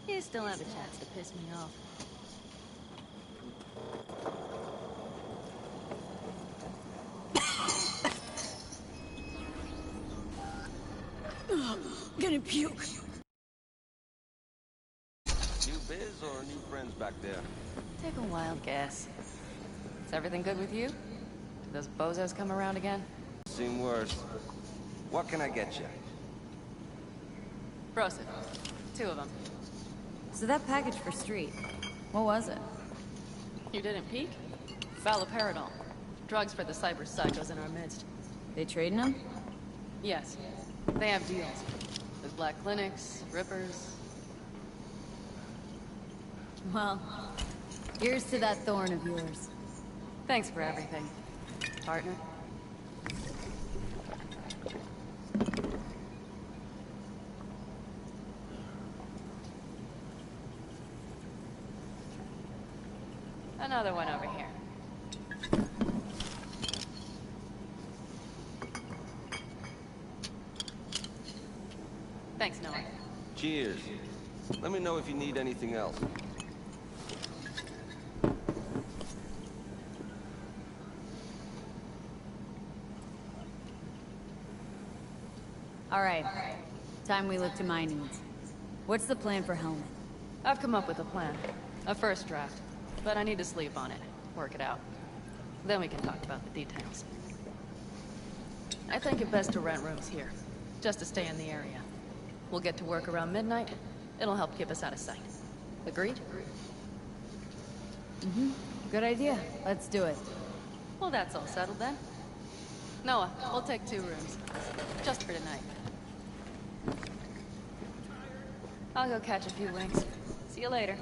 You still have a chance to piss me off. Gonna puke. New biz or new friends back there? Take a wild guess. Is everything good with you? Did those bozos come around again? Seen worse. What can I get you? Prosit. 2 of them. So that package for Street, what was it? You didn't peek? Valoperidol. Drugs for the cyber psychos in our midst. They trading them? Yes. They have deals. With black clinics, rippers. Well, here's to that thorn of yours. Thanks for everything, partner. Another one over here. Thanks, Noah. Cheers. Let me know if you need anything else. All right. Time we look to my needs. What's the plan for Helmet? I've come up with a plan. A first draft. But I need to sleep on it. Work it out. Then we can talk about the details. I think it best to rent rooms here. Just to stay in the area. We'll get to work around midnight. It'll help keep us out of sight. Agreed? Mm-hmm. Good idea. Let's do it. Well, that's all settled then. Noah, we'll take 2 rooms. Just for tonight. I'll go catch a few wings. See you later.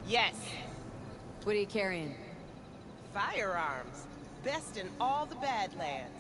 Yes. What are you carrying? Firearms. Best in all the Badlands.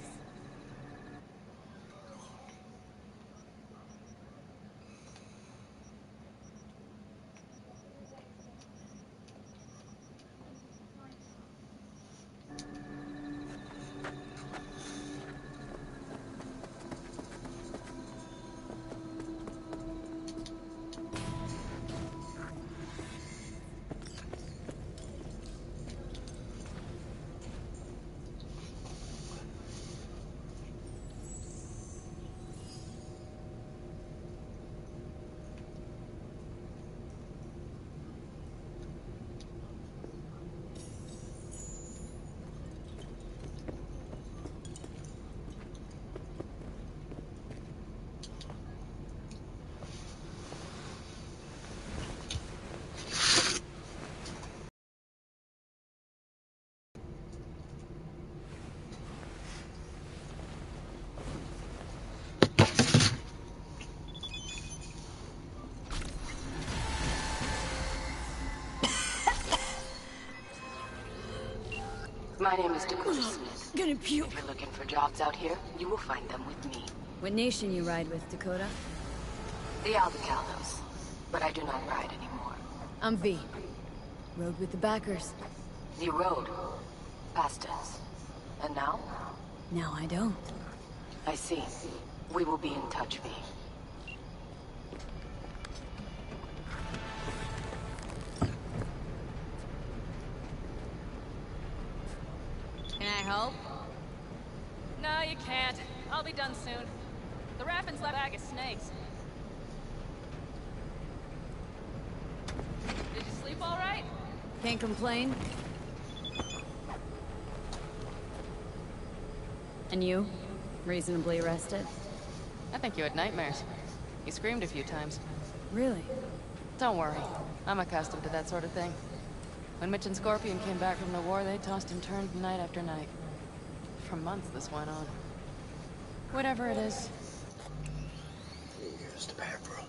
My name is Dakota Smith. Gonna puke. If you're looking for jobs out here, you will find them with me. What nation you ride with, Dakota? The Albacalos. But I do not ride anymore. I'm V. Rode with the backers. The road. Past tense. And now? Now I don't. I see. We will be in touch, V. Can I help? No, you can't. I'll be done soon. The Raffins left a bag of snakes. Did you sleep all right? Can't complain. And you? Reasonably rested? I think you had nightmares. You screamed a few times. Really? Don't worry. I'm accustomed to that sort of thing. When Mitch and Scorpion came back from the war, they tossed and turned night after night. For months this went on. Whatever it is. Here's the bathroom.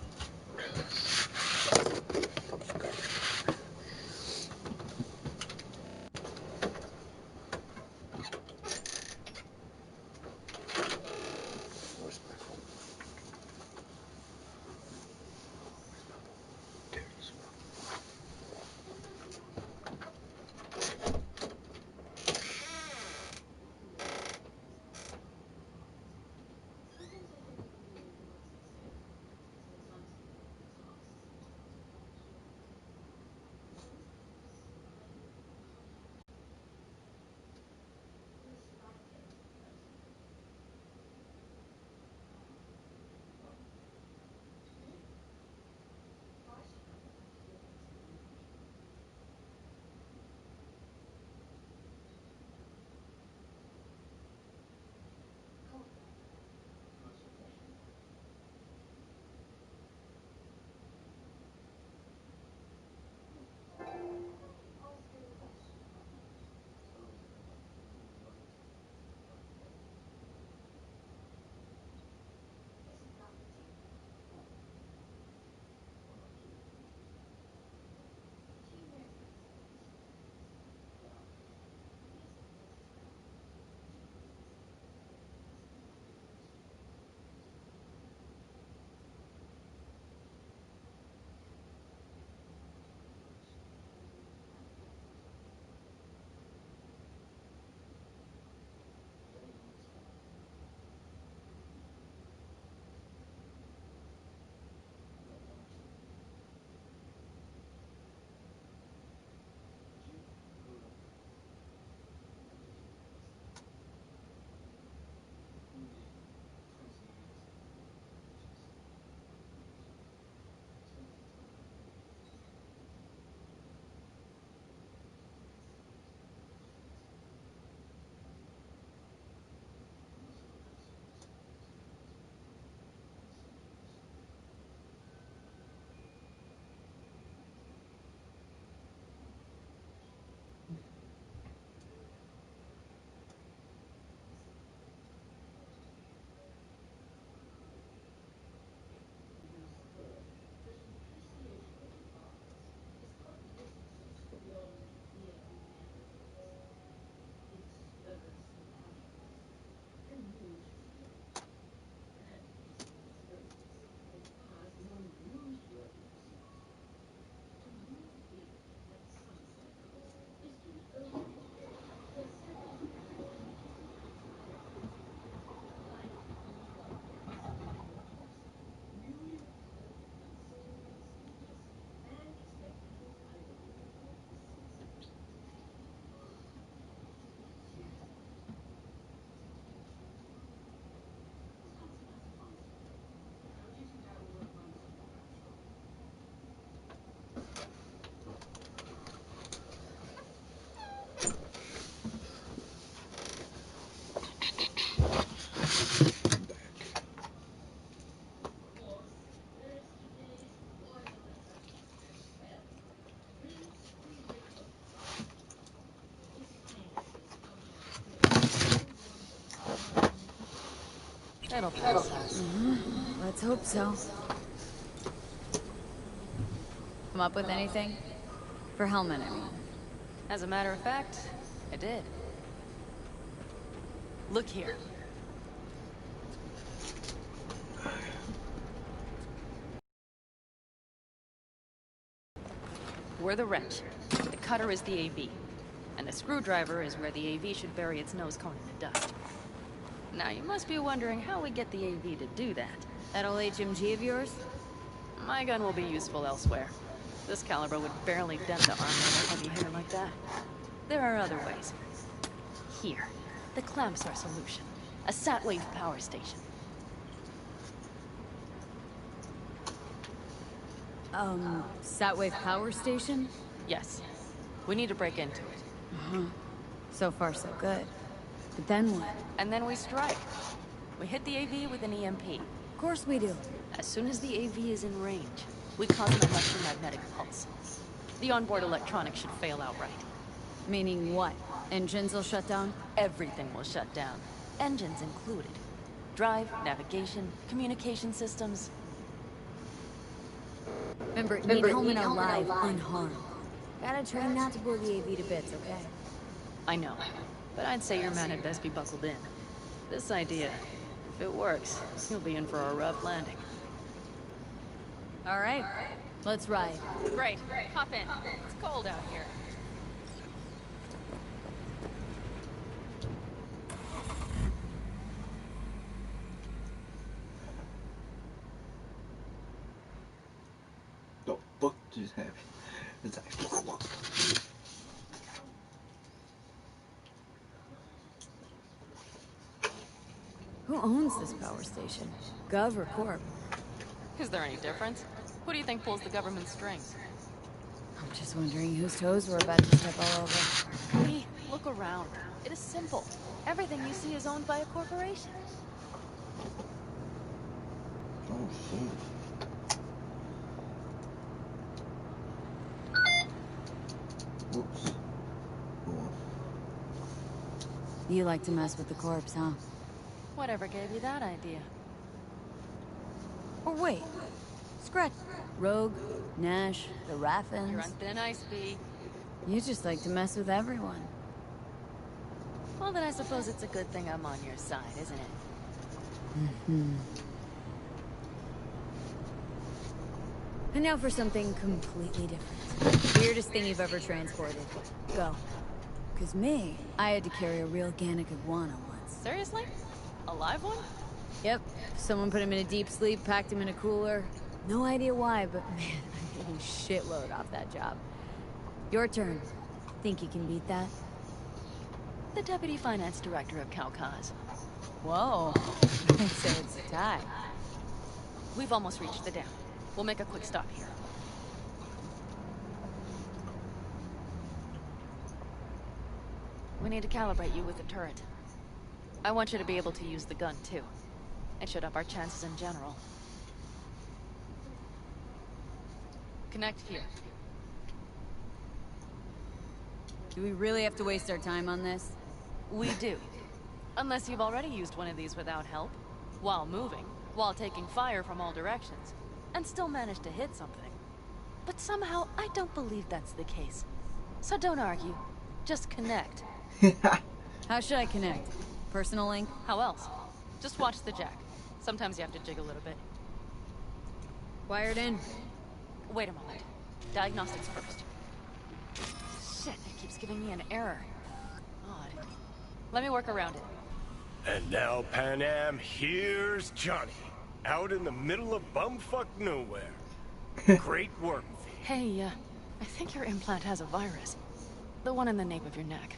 It'll pass. Let's hope so. Come up with anything? For Hellman, I mean. As a matter of fact, I did. Look here. We're the wrench. The cutter is the AV. And the screwdriver is where the AV should bury its nose cone in the dust. Now, you must be wondering how we get the AV to do that. That old HMG of yours? My gun will be useful elsewhere. This caliber would barely dent the armor of a heavy hitter like that. There are other ways. Here, the clamps are a solution. A sat-wave power station. Satwave power station? Yes. We need to break into it. So far, so good. But then what? And then we strike. We hit the AV with an EMP. Of course we do. As soon as the AV is in range, we cause an electromagnetic pulse. The onboard electronics should fail outright. Meaning what? Engines will shut down? Everything will shut down. Engines included. Drive, navigation, communication systems. Remember, need Hellman alive, unharmed. Gotta try not to blow the AV to bits, okay? I know, but I'd say your man had best be buckled in. This idea, if it works, you'll be in for a rough landing. All right, let's ride. Great, hop in. It's cold out here. The fuck just happened? It's actually what? Who owns this power station? Gov or Corp? Is there any difference? Who do you think pulls the government strings? I'm just wondering whose toes we're about to step all over. Hey, look around. It is simple. Everything you see is owned by a corporation. Oh shit. Whoops. Cool. You like to mess with the corpse, huh? Whatever gave you that idea? Or wait, scratch. Rogue, Nash, the Raffins. You're on thin ice, B. You just like to mess with everyone. Well, then I suppose it's a good thing I'm on your side, isn't it? And now for something completely different. Weirdest thing you've ever transported. Go. 'Cause me, I had to carry a real organic iguana once. Seriously? A live one? Yep. Someone put him in a deep sleep, packed him in a cooler. No idea why, but man, I'm getting a shitload off that job. Your turn. Think you can beat that? The deputy finance director of Caucas. Whoa. So it's a tie. We've almost reached the dam. We'll make a quick stop here. We need to calibrate you with the turret. I want you to be able to use the gun, too. It should up our chances in general. Connect here. Do we really have to waste our time on this? We do. Unless you've already used one of these without help, while moving, while taking fire from all directions, and still managed to hit something. But somehow, I don't believe that's the case. So don't argue. Just connect. How should I connect? Personal link? How else? Just watch the jack. Sometimes you have to jig a little bit. Wired in. Wait a moment. Diagnostics first. Shit, it keeps giving me an error. Odd. Let me work around it. And now, Pan Am, here's Johnny. Out in the middle of bumfuck nowhere. Great work, V. Hey, I think your implant has a virus. The one in the nape of your neck.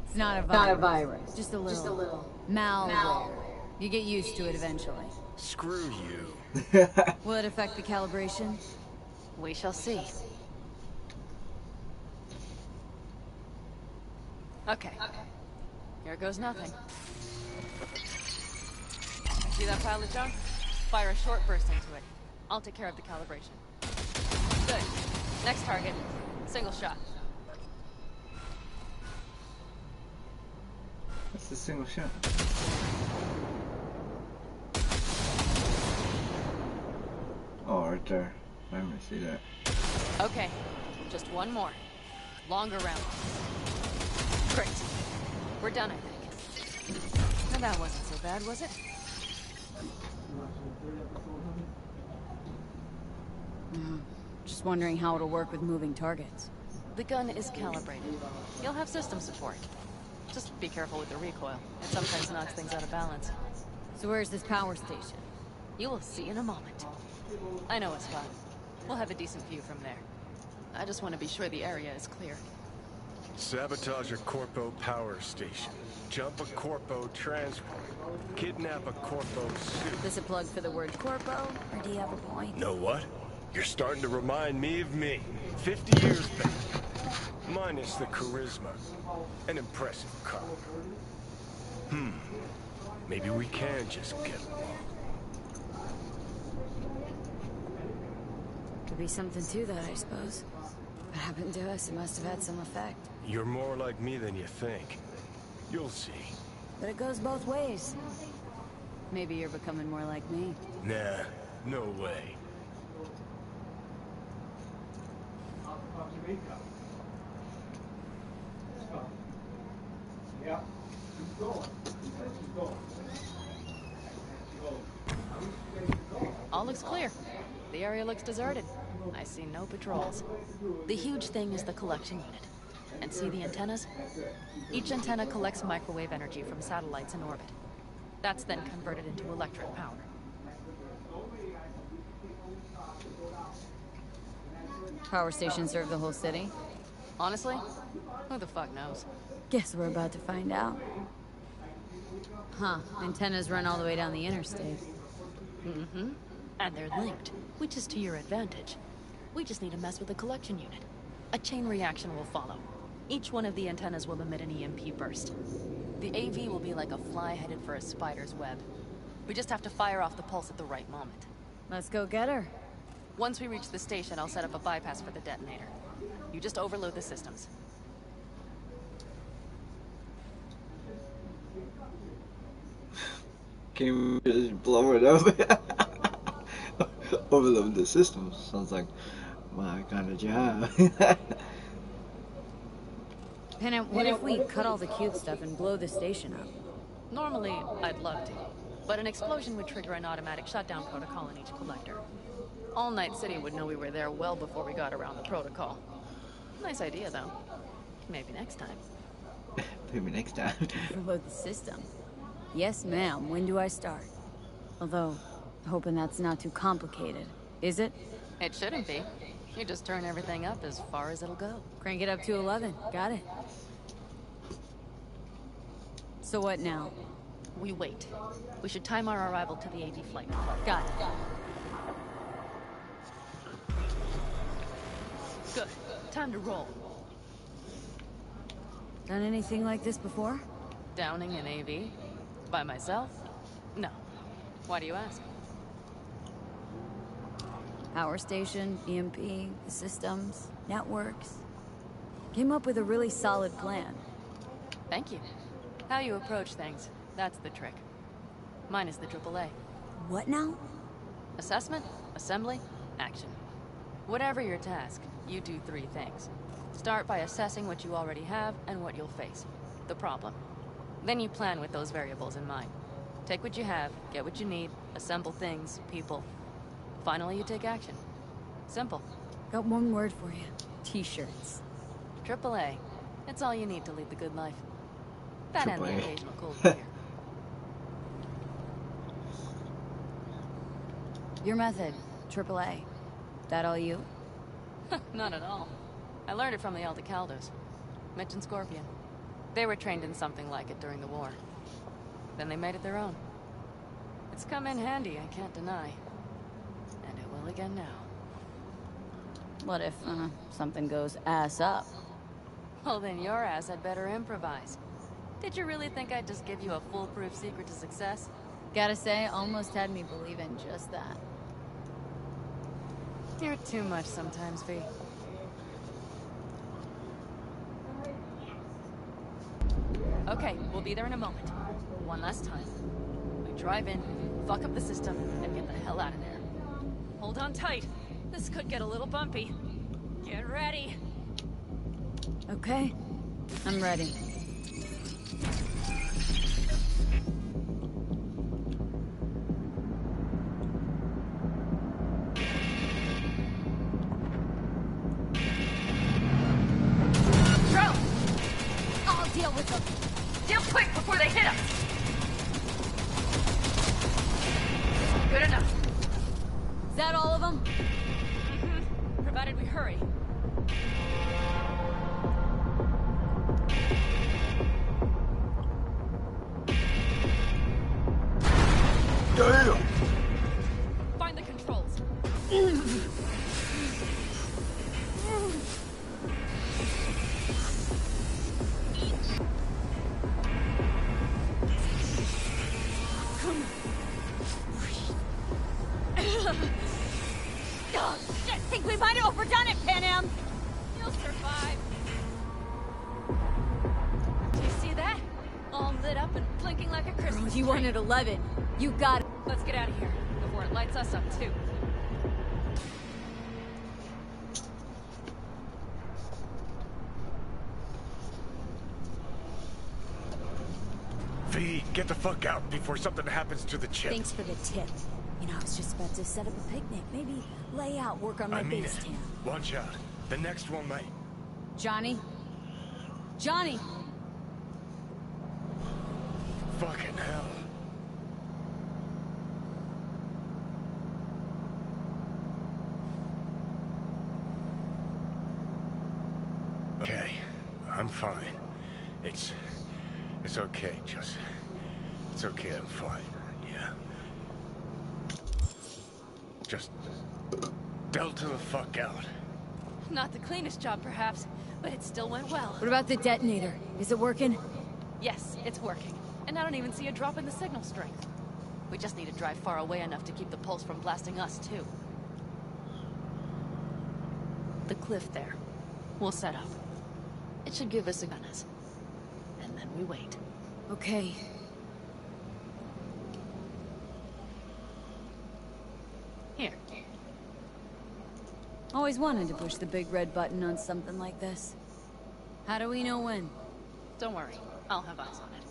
It's not a virus. Just a little. Malware. You get used to it eventually. Screw you. Will it affect the calibration? We shall see. Okay. Here goes nothing. See that pile of junk? Fire a short burst into it. I'll take care of the calibration. Good. Next target. Single shot. That's a single shot. Oh, right there. I didn't see that. Okay, just one more. Longer round. Great. We're done, I think. Now that wasn't so bad, was it? Just wondering how it'll work with moving targets. The gun is calibrated. You'll have system support. Just be careful with the recoil. It sometimes knocks things out of balance. So where's this power station? You will see in a moment. I know a spot. We'll have a decent view from there. I just want to be sure the area is clear. Sabotage a Corpo power station. Jump a Corpo transport. Kidnap a Corpo suit. This a plug for the word corpo, or do you have a point? Know what? You're starting to remind me of me. 50 years back. Minus the charisma. An impressive cop. Maybe we can just get along. Could be something to that, I suppose. What happened to us, it must have had some effect. You're more like me than you think. You'll see. But it goes both ways. Maybe you're becoming more like me. Nah, no way. All looks clear. The area looks deserted. I see no patrols. The huge thing is the collection unit. And see the antennas? Each antenna collects microwave energy from satellites in orbit. That's then converted into electric power. Power station serve the whole city? Honestly, who the fuck knows? Guess we're about to find out. Huh, antennas run all the way down the interstate. Mm-hmm. And they're linked, which is to your advantage. We just need to mess with the collection unit. A chain reaction will follow. Each one of the antennas will emit an EMP burst. The AV will be like a fly headed for a spider's web. We just have to fire off the pulse at the right moment. Let's go get her. Once we reach the station, I'll set up a bypass for the detonator. You just overload the systems. Can you just blow it up? Overload the system. Sounds like my kind of job. Pennant, what if we cut all the cute stuff and blow the station up? Normally, I'd love to. But an explosion would trigger an automatic shutdown protocol in each collector. All Night City would know we were there well before we got around the protocol. Nice idea, though. Maybe next time. Maybe next time. Overload the system. Yes, ma'am. When do I start? Although, hoping that's not too complicated. Is it? It shouldn't be. You just turn everything up as far as it'll go. Crank it up to 11. Got it. So what now? We wait. We should time our arrival to the AV flight. Got it. Good. Time to roll. Done anything like this before? Downing an AV? By myself? No. Why do you ask? Power station, EMP, the systems, networks. Came up with a really solid plan. Thank you. How you approach things, that's the trick. Mine is the AAA. What now? Assessment, assembly, action. Whatever your task, you do 3 things. Start by assessing what you already have and what you'll face. The problem. Then you plan with those variables in mind. Take what you have, get what you need, assemble things, people. Finally, you take action. Simple. Got one word for you. T-shirts. AAA. It's all you need to lead the good life. That and the AAA. occasional cold beer. Your method. AAA. That all you? Not at all. I learned it from the Aldecaldos. Mitch and Scorpion. They were trained in something like it during the war. Then they made it their own. It's come in handy, I can't deny. And it will again now. What if, something goes ass up? Well, then your ass had better improvise. Did you really think I'd just give you a foolproof secret to success? Gotta say, almost had me believe in just that. You're too much sometimes, V. Okay, we'll be there in a moment. One last time. We drive in, fuck up the system, and get the hell out of there. Hold on tight. This could get a little bumpy. Get ready. Okay, I'm ready. Deal with them. Deal quick before they hit us. Good enough. Is that all of them? Mm-hmm. Provided we hurry. Damn! Find the controls. Oh, shit! Think we might have overdone it, Pan Am! You'll survive. Do you see that? All lit up and blinking like a Christmas tree. You wanted 11. You got it. Let's get out of here before it lights us up too. V, get the fuck out before something happens to the chip. Thanks for the tip. You know, I was just about to set up a picnic. Maybe lay out, work on my base camp. One shot. The next one might. Johnny? Johnny! Fucking hell. Okay, I'm fine. It's okay, just... It's okay, I'm fine, yeah. Just... delta the fuck out. Not the cleanest job, perhaps, but it still went well. What about the detonator? Is it working? Yes, it's working. And I don't even see a drop in the signal strength. We just need to drive far away enough to keep the pulse from blasting us, too. The cliff there. We'll set up. It should give us a gun. And then we wait. Okay. Here. Always wanted to push the big red button on something like this. How do we know when? Don't worry. I'll have eyes on it.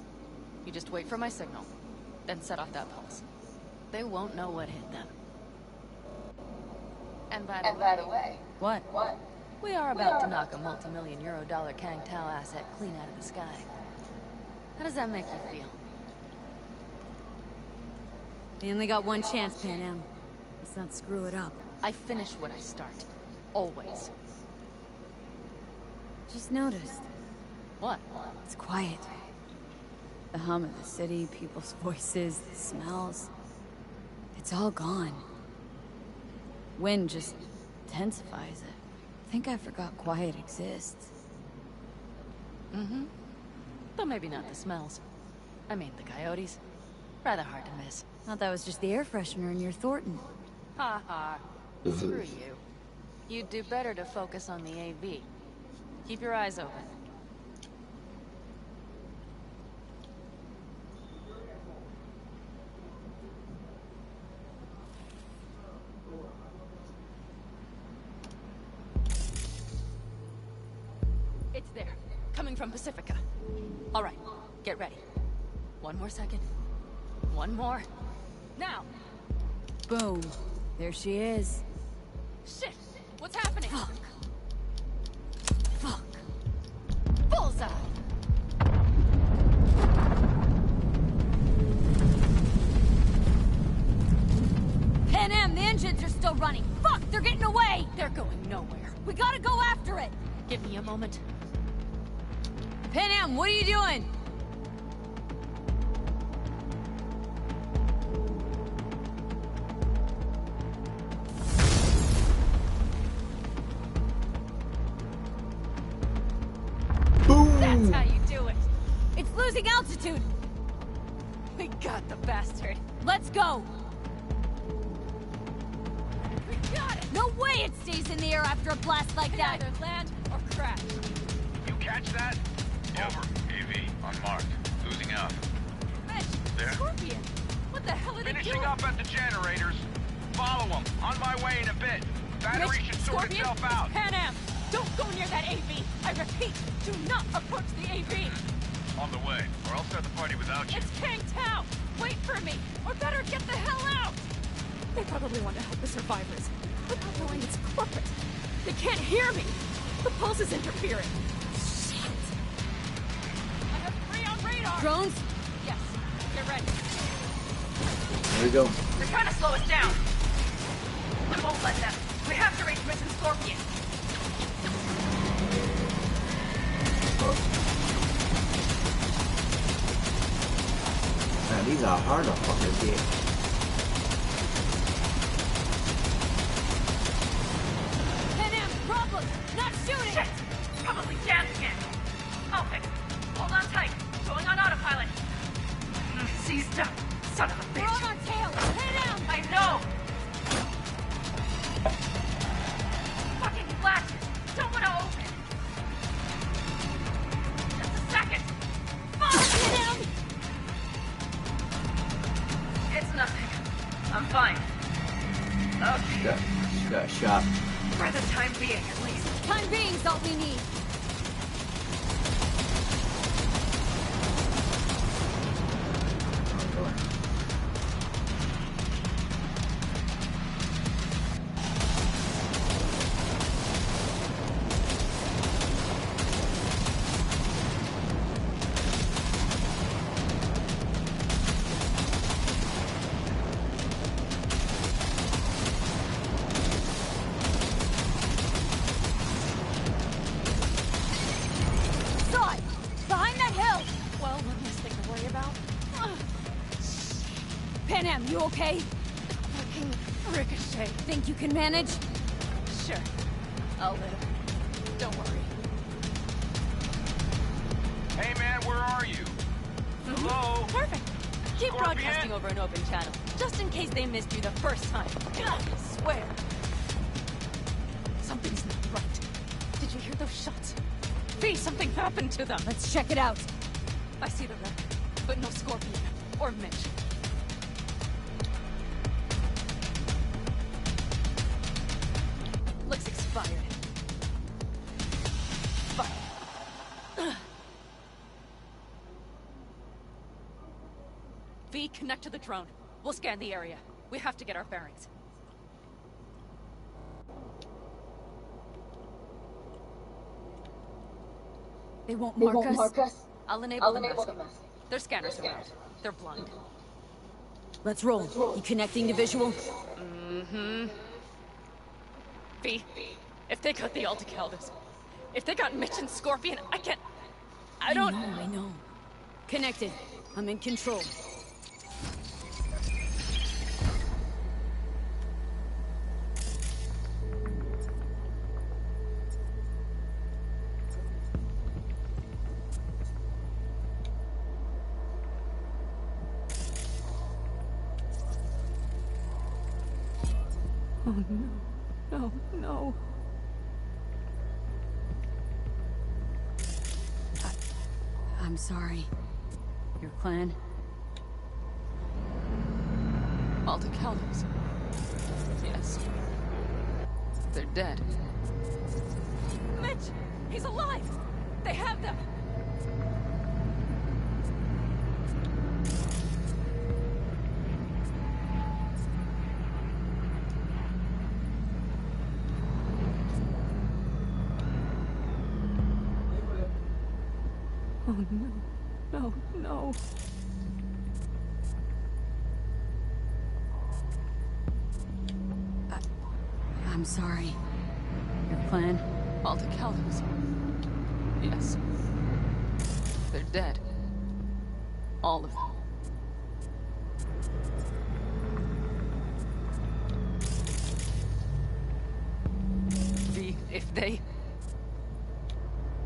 You just wait for my signal. Then set off that pulse. They won't know what hit them. And by the way... What? We are about to knock a multi-million euro-dollar Kang Tao asset clean out of the sky. How does that make you feel? They only got one chance, Pan Am. Let's not screw it up. I finish what I start. Always. Just noticed. What? It's quiet. The hum of the city, people's voices, the smells. It's all gone. Wind just intensifies it. I think I forgot quiet exists. Mm-hmm. Though maybe not the smells. I mean, the coyotes. Rather hard to miss. Thought that was just the air freshener in your Thornton. Ha ha. Screw you. You'd do better to focus on the AV. Keep your eyes open. It's there. Coming from Pacifica. All right. Get ready. One more second. One more. Now! Boom. There she is. Shit! What's happening? Fuck. Fuck. Bullseye! Pan Am, the engines are still running. Fuck, they're getting away! They're going nowhere. We gotta go after it! Give me a moment. Pan Am, what are you doing? That's how you do it. It's losing altitude! We got the bastard. Let's go! We got it. No way it stays in the air after a blast like We that! either land or crash. You catch that? Over, AV. On mark. Losing out. Mitch! There? Scorpion! What the hell are they Finishing doing? up at the generators. Follow them. On my way in a bit. Battery Mitch, should sort Scorpion, itself out. it's Pan Am! Don't go near that AV! I repeat, do not approach the AV! On the way, or I'll start the party without you. It's Kang Tao! Wait for me! Or better, get the hell out! They probably want to help the survivors, without knowing it's corporate. They can't hear me! The pulse is interfering. Shit! I have 3 on radar! Drones? Yes, get ready. Here we go. They're trying to slow us down. We won't let them. We have to reach Mission Scorpion. Man, these are hard to fucking get. Pan Am, problem! Not shooting! Shit! Probably jammed again. I'll fix it. Hold on tight. Going on autopilot. Seized up. Son of a bitch. We're on our tail. Pan Am! I know! Fucking latches. Don't want to open. Just a second. Fuck! Pan Am! It's nothing. I'm fine. Okay. She got shot. For the time being, at least. Time being's all we need. Oh, boy. Saw it! Behind that hill! Well, one less thing to worry about. Pan Am, you okay? Fucking ricochet. Think you can manage? Sure. I'll live. Don't worry. Hey man, where are you? Hello? Perfect. Keep Scorpion? broadcasting over an open channel, just in case they missed you the first time. I swear. Something's not right. Did you hear those shots? V, something happened to them. Let's check it out. I see the wreck, but no Scorpion or Mitch. Looks expired. Fuck. V, connect to the drone. We'll scan the area. We have to get our bearings. They won't mark us. I'll enable the messing. Their scanners are out. They're blind. Let's roll. You connecting to visual? Mm-hmm. V, if they got the Aldecaldos, if they got Mitch and Scorpion, I can't... I don't... I know. Connected. I'm in control. Oh, no. No, no. I'm sorry. Your clan? Aldecaldos. Yes. They're dead. Mitch! He's alive! They have them! Oh no. No, no. I'm sorry. Your clan? Aldecaldos. Yes. They're dead. All of them. V, if they...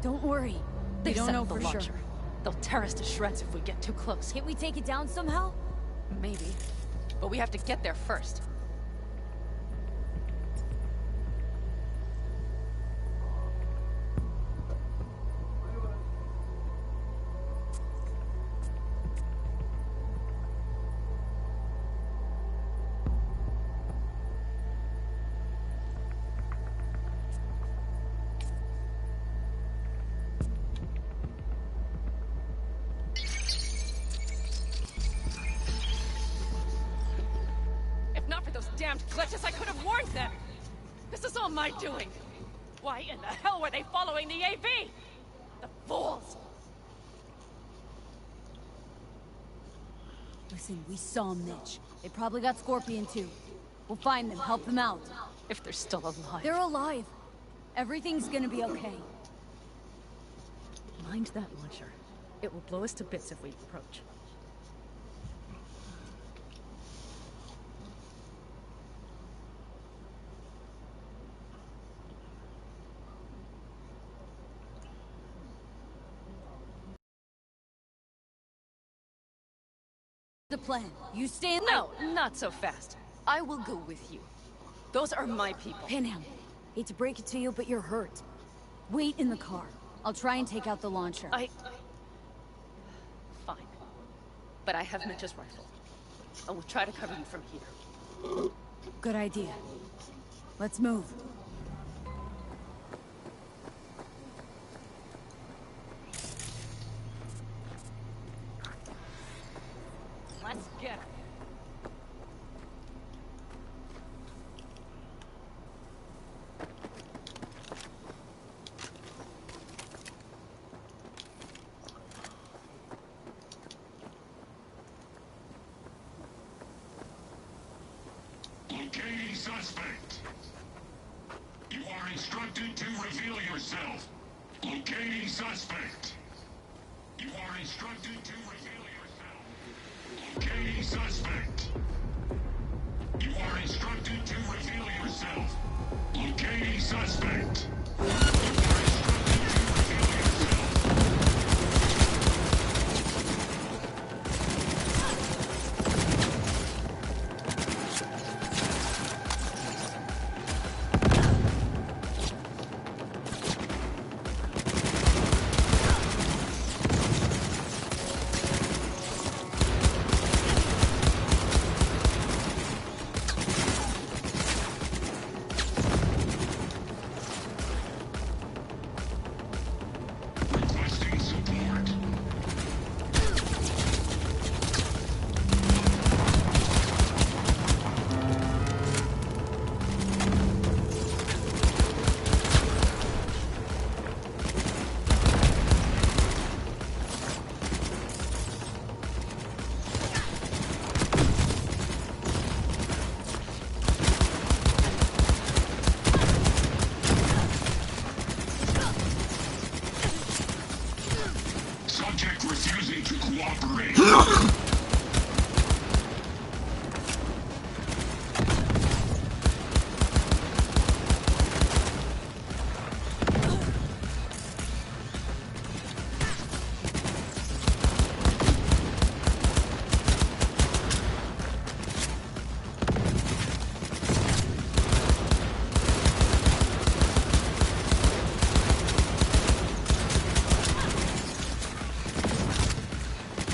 Don't worry. They We don't set know up the for launcher. sure. They'll tear us to shreds if we get too close. Can't we take it down somehow? Maybe. But we have to get there first. damn glitches, I could have warned them! This is all my doing! Why in the hell were they following the AV? The fools! Listen, we saw Mitch. They probably got Scorpion too. We'll find them, help them out. If they're still alive. They're alive. Everything's gonna be okay. Mind that launcher. It will blow us to bits if we approach. The plan. You stay in. No, not so fast. I will go with you. Those are my people. Panam, hate to break it to you, but you're hurt. Wait in the car. I'll try and take out the launcher. Fine. But I have Mitch's rifle. I will try to cover you from here. Good idea. Let's move. Let's get it. Locating suspect. You are instructed to reveal yourself. Locating suspect. You are instructed to reveal yourself. Locating suspect. You are instructed to reveal yourself. Locating suspect. You are instructed to reveal yourself. Subject refusing to cooperate.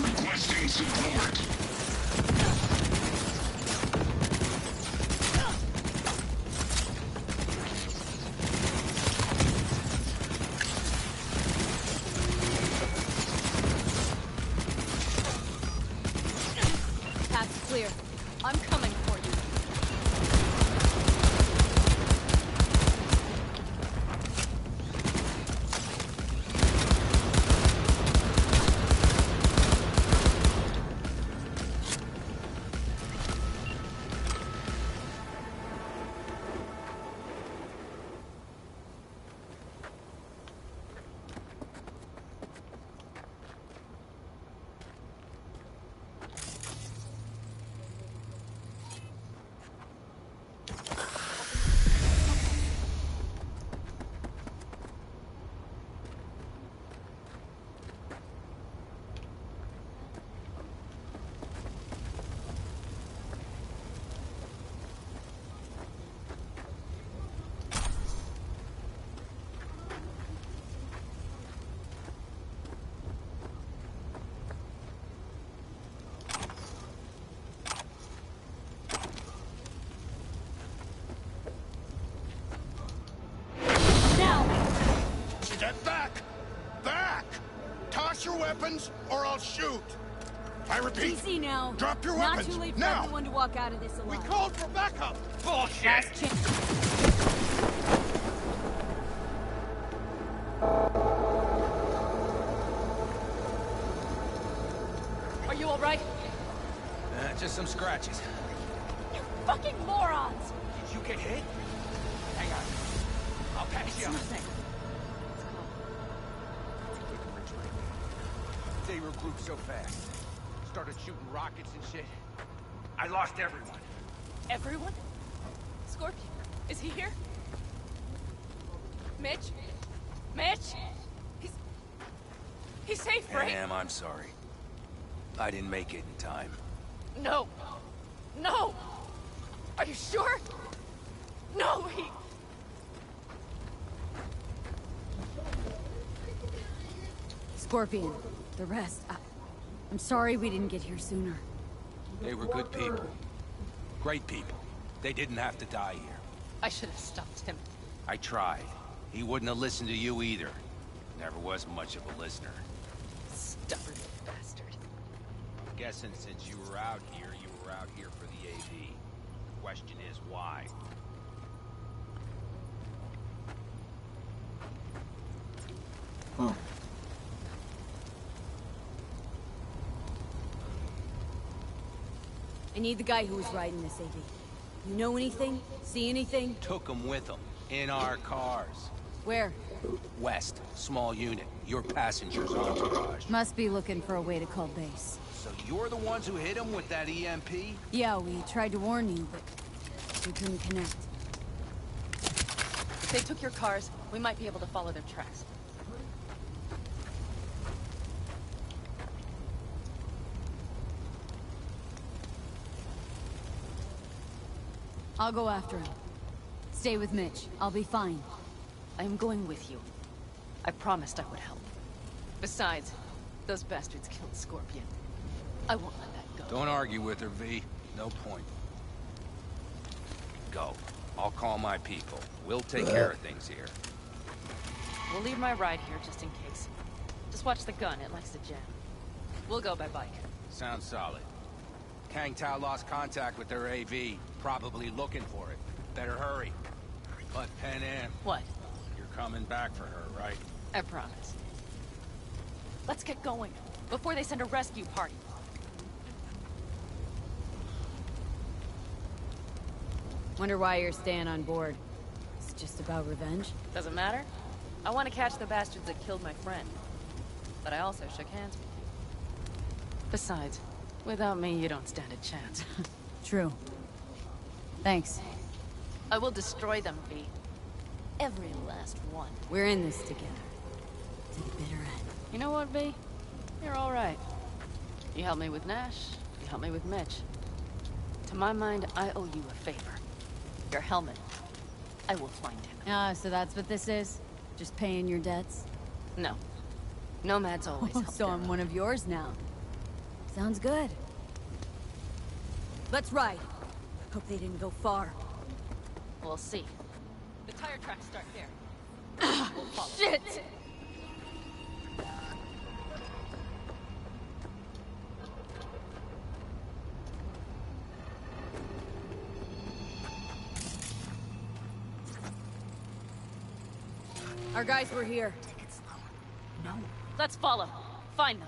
Requesting support. Path's clear. I'm coming for you. Get back! Back! Toss your weapons, or I'll shoot! I repeat, Easy now. drop your Not weapons, too late for now! everyone to walk out of this alive. We called for backup! bullshit! Last chance. Are you all right? Just some scratches. You fucking morons! Did you get hit? Hang on. I'll patch you up. Nothing. They regrouped so fast. Started shooting rockets and shit. I lost everyone. Everyone? Scorpion, is he here? Mitch? Mitch? He's safe, right? Damn, I'm sorry. I didn't make it in time. No. No! Are you sure? No, he... Scorpion, the rest. I'm sorry we didn't get here sooner. They were good people. Great people. They didn't have to die here. I should have stopped him. I tried. He wouldn't have listened to you either. Never was much of a listener. Stubborn bastard. I'm guessing since you were out here for the AV. The question is why? Oh. I need the guy who was riding this AV. You know anything? See anything? Took him with him. In our cars. Where? West. Small unit. Your passenger's entourage. Must be looking for a way to call base. So you're the ones who hit him with that EMP? Yeah, we tried to warn you, but we couldn't connect. If they took your cars, we might be able to follow their tracks. I'll go after him. Stay with Mitch. I'll be fine. I am going with you. I promised I would help. Besides, those bastards killed Scorpion. I won't let that go. Don't argue with her, V. No point. Go. I'll call my people. We'll take care of things here. We'll leave my ride here just in case. Just watch the gun. It likes to jam. We'll go by bike. Sounds solid. Kang Tao lost contact with their AV. Probably looking for it. Better hurry. But Pan Am, What? you're coming back for her, right? I promise. Let's get going, before they send a rescue party. Wonder why you're staying on board. It's just about revenge? Doesn't matter. I want to catch the bastards that killed my friend. But I also shook hands with you. Besides, without me, you don't stand a chance. True. Thanks. I will destroy them, V. Every last one. We're in this together. To the bitter end. You know what, V? You're all right. You helped me with Nash. You helped me with Mitch. To my mind, I owe you a favor. Your helmet. I will find him. Ah, so that's what this is? Just paying your debts? No. Nomads always help So I'm one of yours now. Sounds good. Let's ride. Hope they didn't go far. We'll see. The tire tracks start there. We'll follow. Shit! Our guys were here. Take it slower. No. Let's follow. Find them.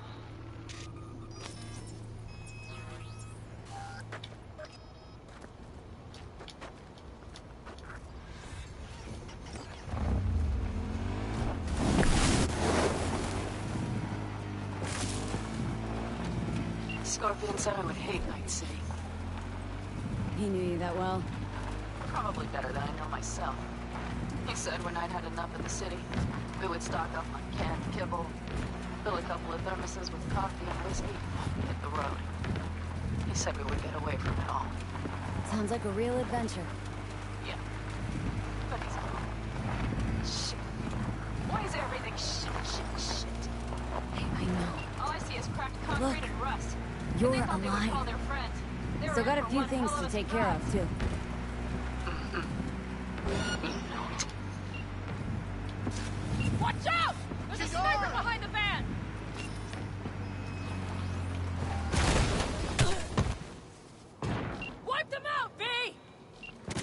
Scorpion said I would hate Night City. He knew you that well? Probably better than I know myself. He said when I'd had enough of the city, we would stock up on canned kibble, fill a couple of thermoses with coffee and whiskey, and hit the road. He said we would get away from it all. Sounds like a real adventure. Yeah. But he's gone. Shit. Why is everything shit? Hey, I know. All I see is cracked concrete Look, and rust. you're They thought they would alive. call their friends. They were Still got in a for few one things hell to of a take care of, surprise. too. Watch out! There's a sniper behind the van! Wipe them out, V!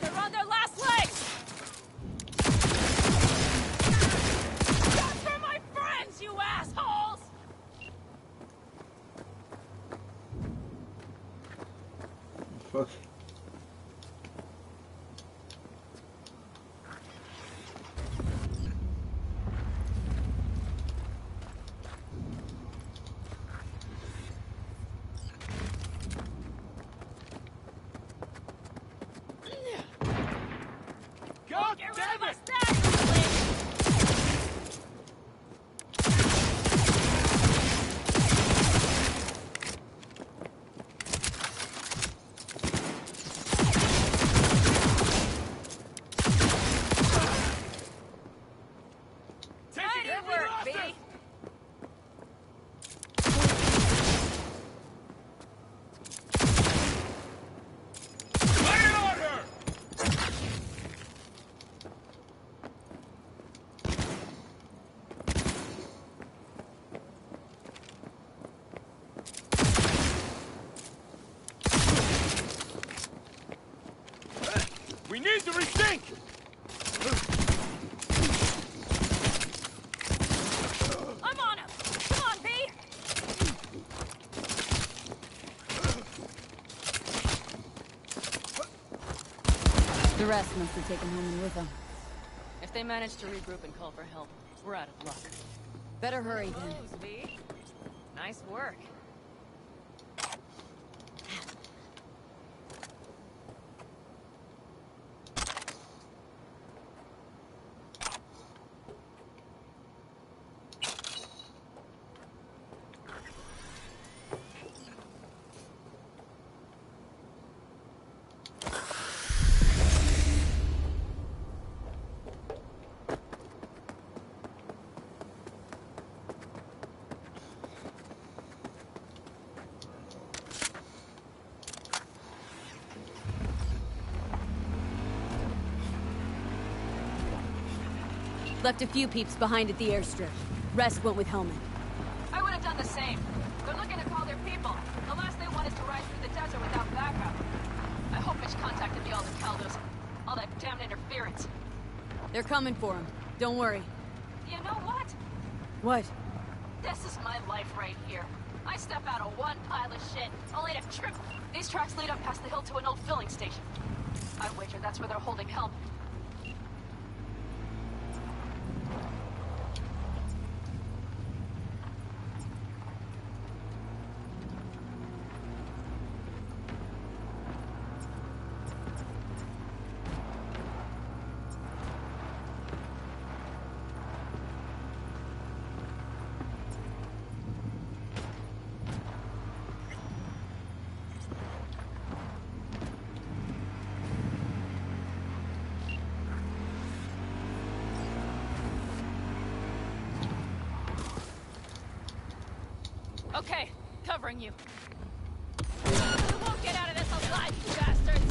They're God damn it! We need to rethink! I'm on him! Come on, B! The rest must have taken Holman with them. If they manage to regroup and call for help, we're out of luck. Better hurry then. Close, V. Nice work. Left a few peeps behind at the airstrip. Rest went with Hellman. I would have done the same. They're looking to call their people. The last they want is to ride through the desert without backup. I hope Mitch contacted the Aldecaldos. All that damned interference. They're coming for him. Don't worry. You know what? What? This is my life right here. I step out of one pile of shit, only to trip. These tracks lead up past the hill to an old filling station. I wager that's where they're holding Hellman. Okay, covering you. You won't get out of this alive, you bastards!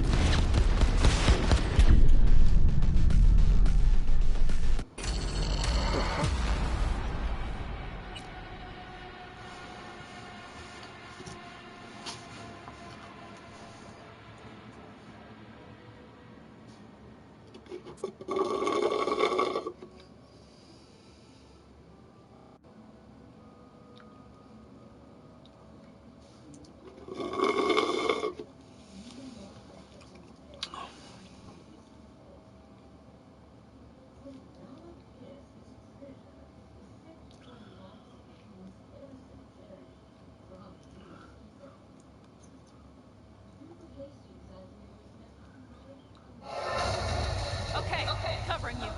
Okay, covering you.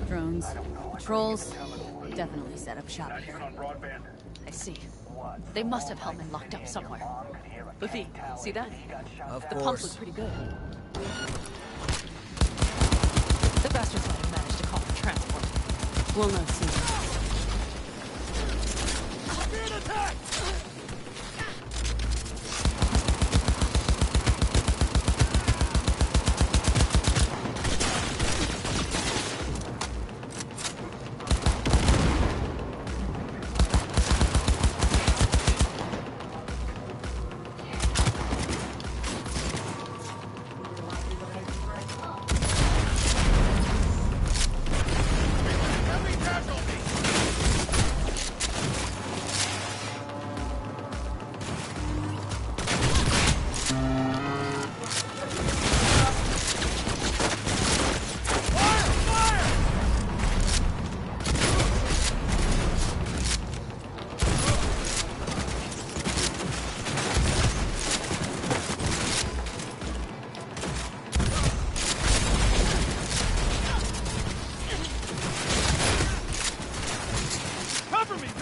Drones. Patrols. Definitely set up shop here. I see. They must have Hellman locked up somewhere. Buffy, see that? Of The pump course. looks pretty good. The bastards might have managed to call for transport. We'll know soon.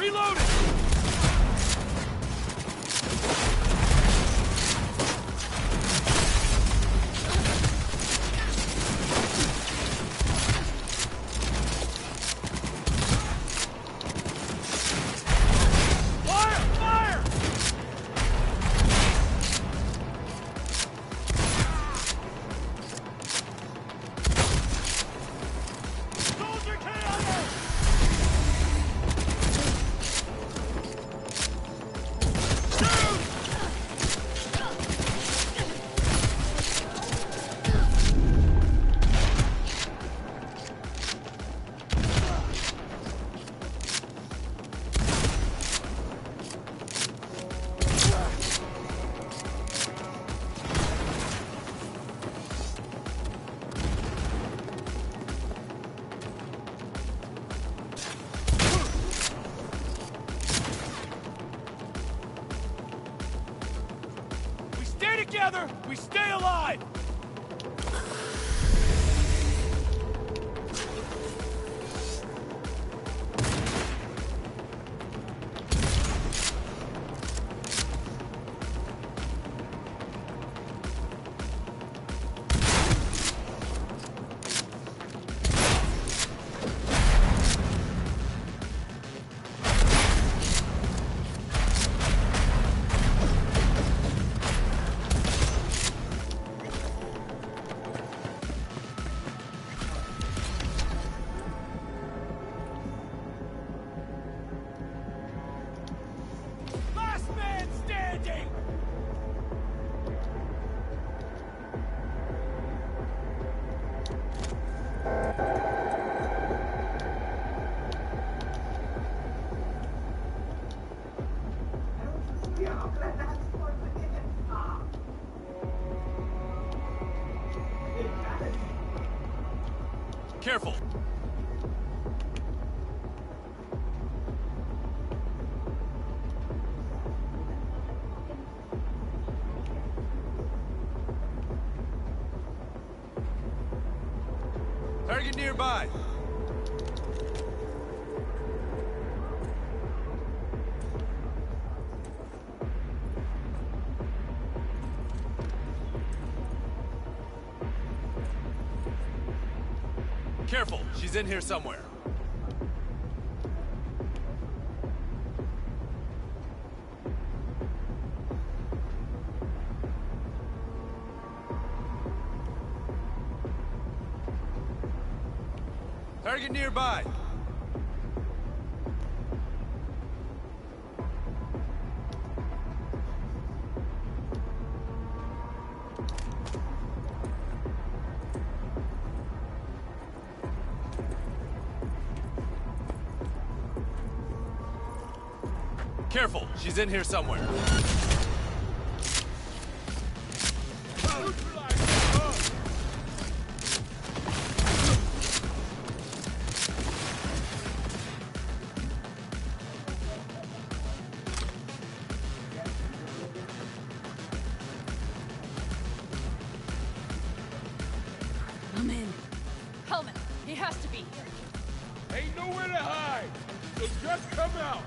Reloading! Together, we stay alive! Careful! Target nearby! Careful, she's in here somewhere. Target nearby. Careful, she's in here somewhere. I'm in. Hellman, he has to be here. Ain't nowhere to hide, so just come out.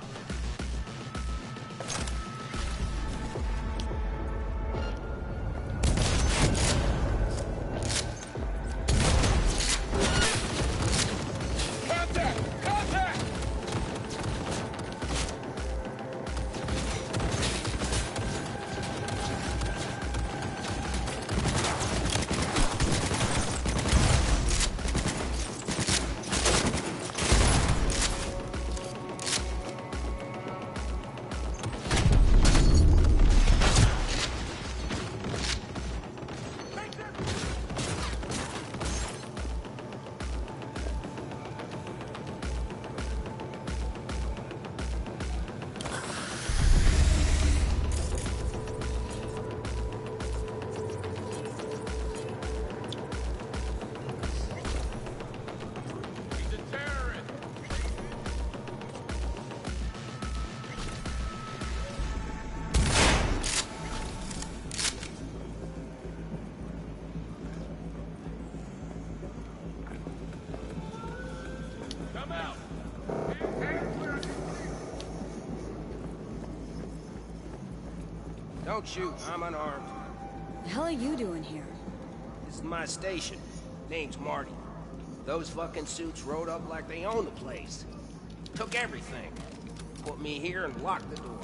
Don't shoot, I'm unarmed. The hell are you doing here? This is my station. Name's Marty. Those fucking suits rode up like they own the place. Took everything. Put me here and locked the door.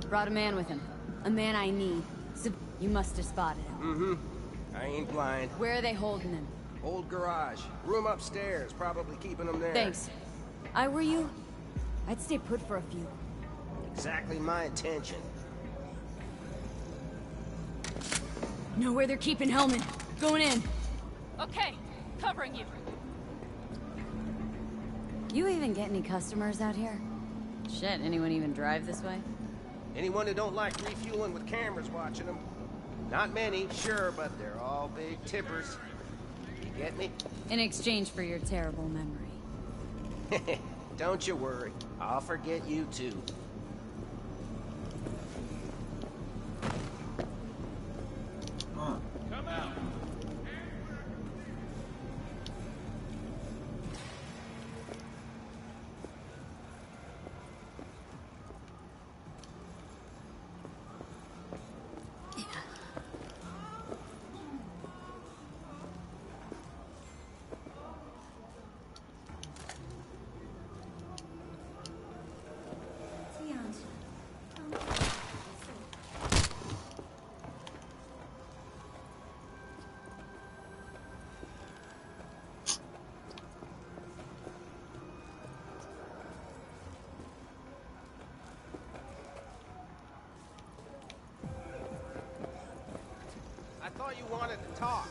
Brought a man with him. A man I need. So you must have spotted him. Mm-hmm. I ain't blind. Where are they holding him? Old garage. Room upstairs. Probably keeping him there. Thanks. I were you, I'd stay put for a few. Exactly my intention. Know where they're keeping Hellman. Going in. Okay, covering you. You even get any customers out here? Shit, anyone even drive this way? Anyone who don't like refueling with cameras watching them. Not many, sure, but they're all big tippers. You get me? In exchange for your terrible memory. Don't you worry. I'll forget you too. Come out. I thought you wanted to talk.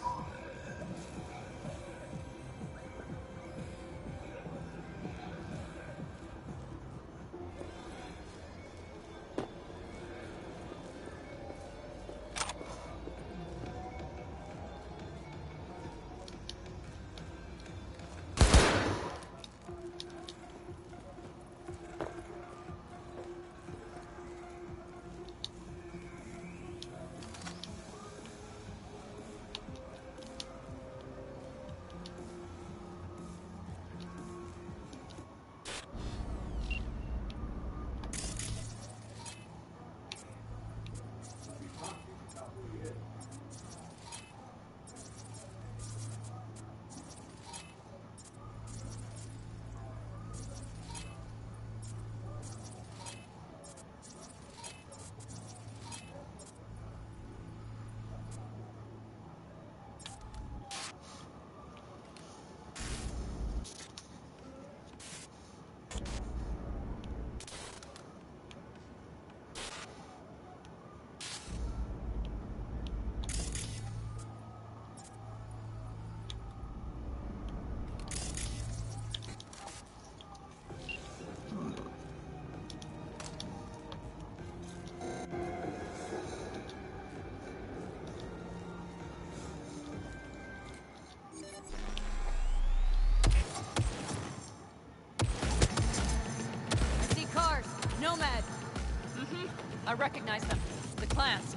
Nomad. I recognize them. The clans.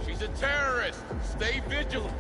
He's a terrorist. Stay vigilant.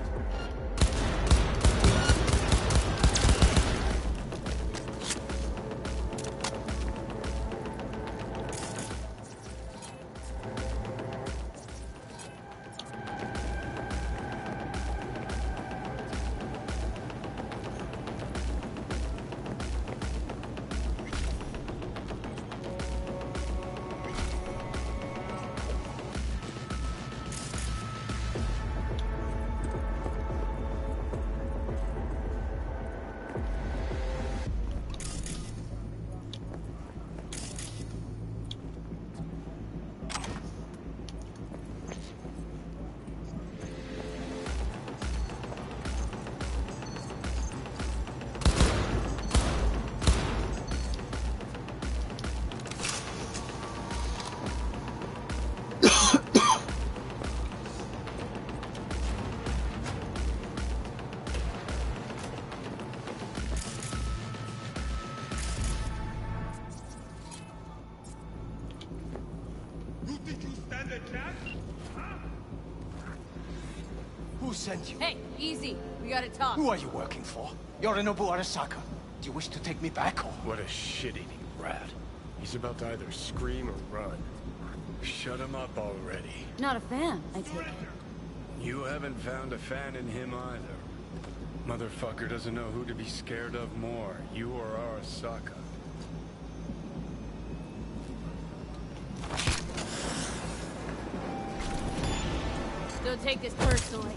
sent you? Hey, easy. We gotta talk. Who are you working for? Yorinobu Arasaka. Do you wish to take me back or? What a shit-eating rat. He's about to either scream or run. Shut him up already. Not a fan, I take it. You haven't found a fan in him either. Motherfucker doesn't know who to be scared of more, you or Arasaka. Don't take this personally.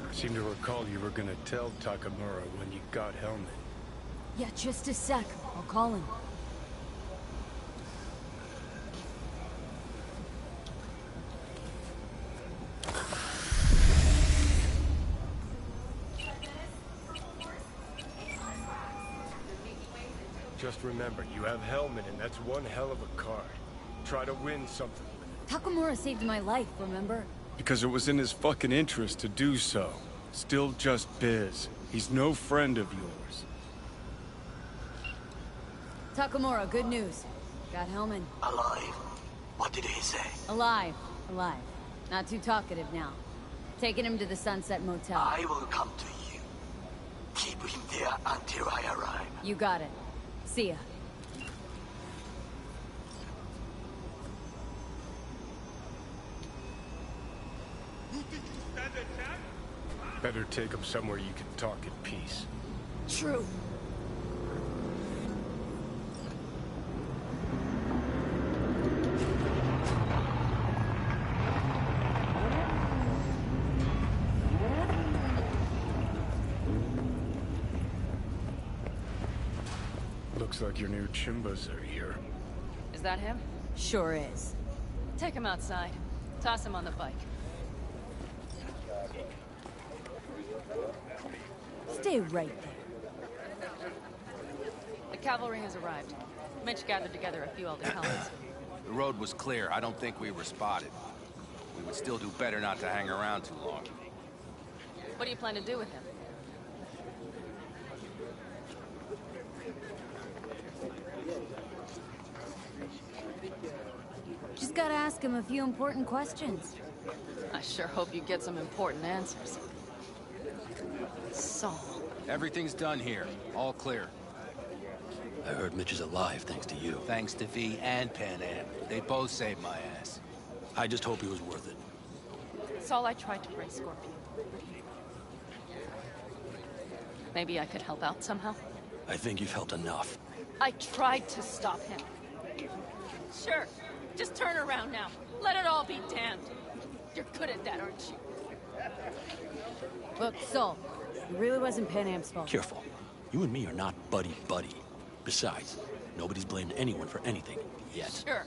I seem to recall you were gonna tell Takamura when you got Helmet. Yeah, just a sec. I'll call him. Just remember, you have Helmet, and that's one hell of a card. Try to win something with it. Takamura saved my life, remember? Because it was in his fucking interest to do so. Still just biz. He's no friend of yours. Takamura, good news. Got Hellman. Alive. What did he say? Alive. Alive. Not too talkative now. Taking him to the Sunset Motel. I will come to you. Keep him there until I arrive. You got it. See ya. Better take him somewhere you can talk in peace. True. Looks like your new Chimbas are here. Is that him? Sure is. Take him outside. Toss him on the bike. Stay right there. The cavalry has arrived. Mitch gathered together a few elder helmets. The road was clear. I don't think we were spotted. We would still do better not to hang around too long. What do you plan to do with him? Just gotta ask him a few important questions. I sure hope you get some important answers. Saul. Everything's done here. All clear. I heard Mitch is alive thanks to you. Thanks to V and Pan Am. They both saved my ass. I just hope he was worth it. Saul, I tried to raise Scorpion. Maybe I could help out somehow? I think you've helped enough. I tried to stop him. Sure. Just turn around now. Let it all be damned. You're good at that, aren't you? Look, Saul, it really wasn't Pan Am's fault. Careful. You and me are not buddy-buddy. Besides, nobody's blamed anyone for anything, yet. Sure.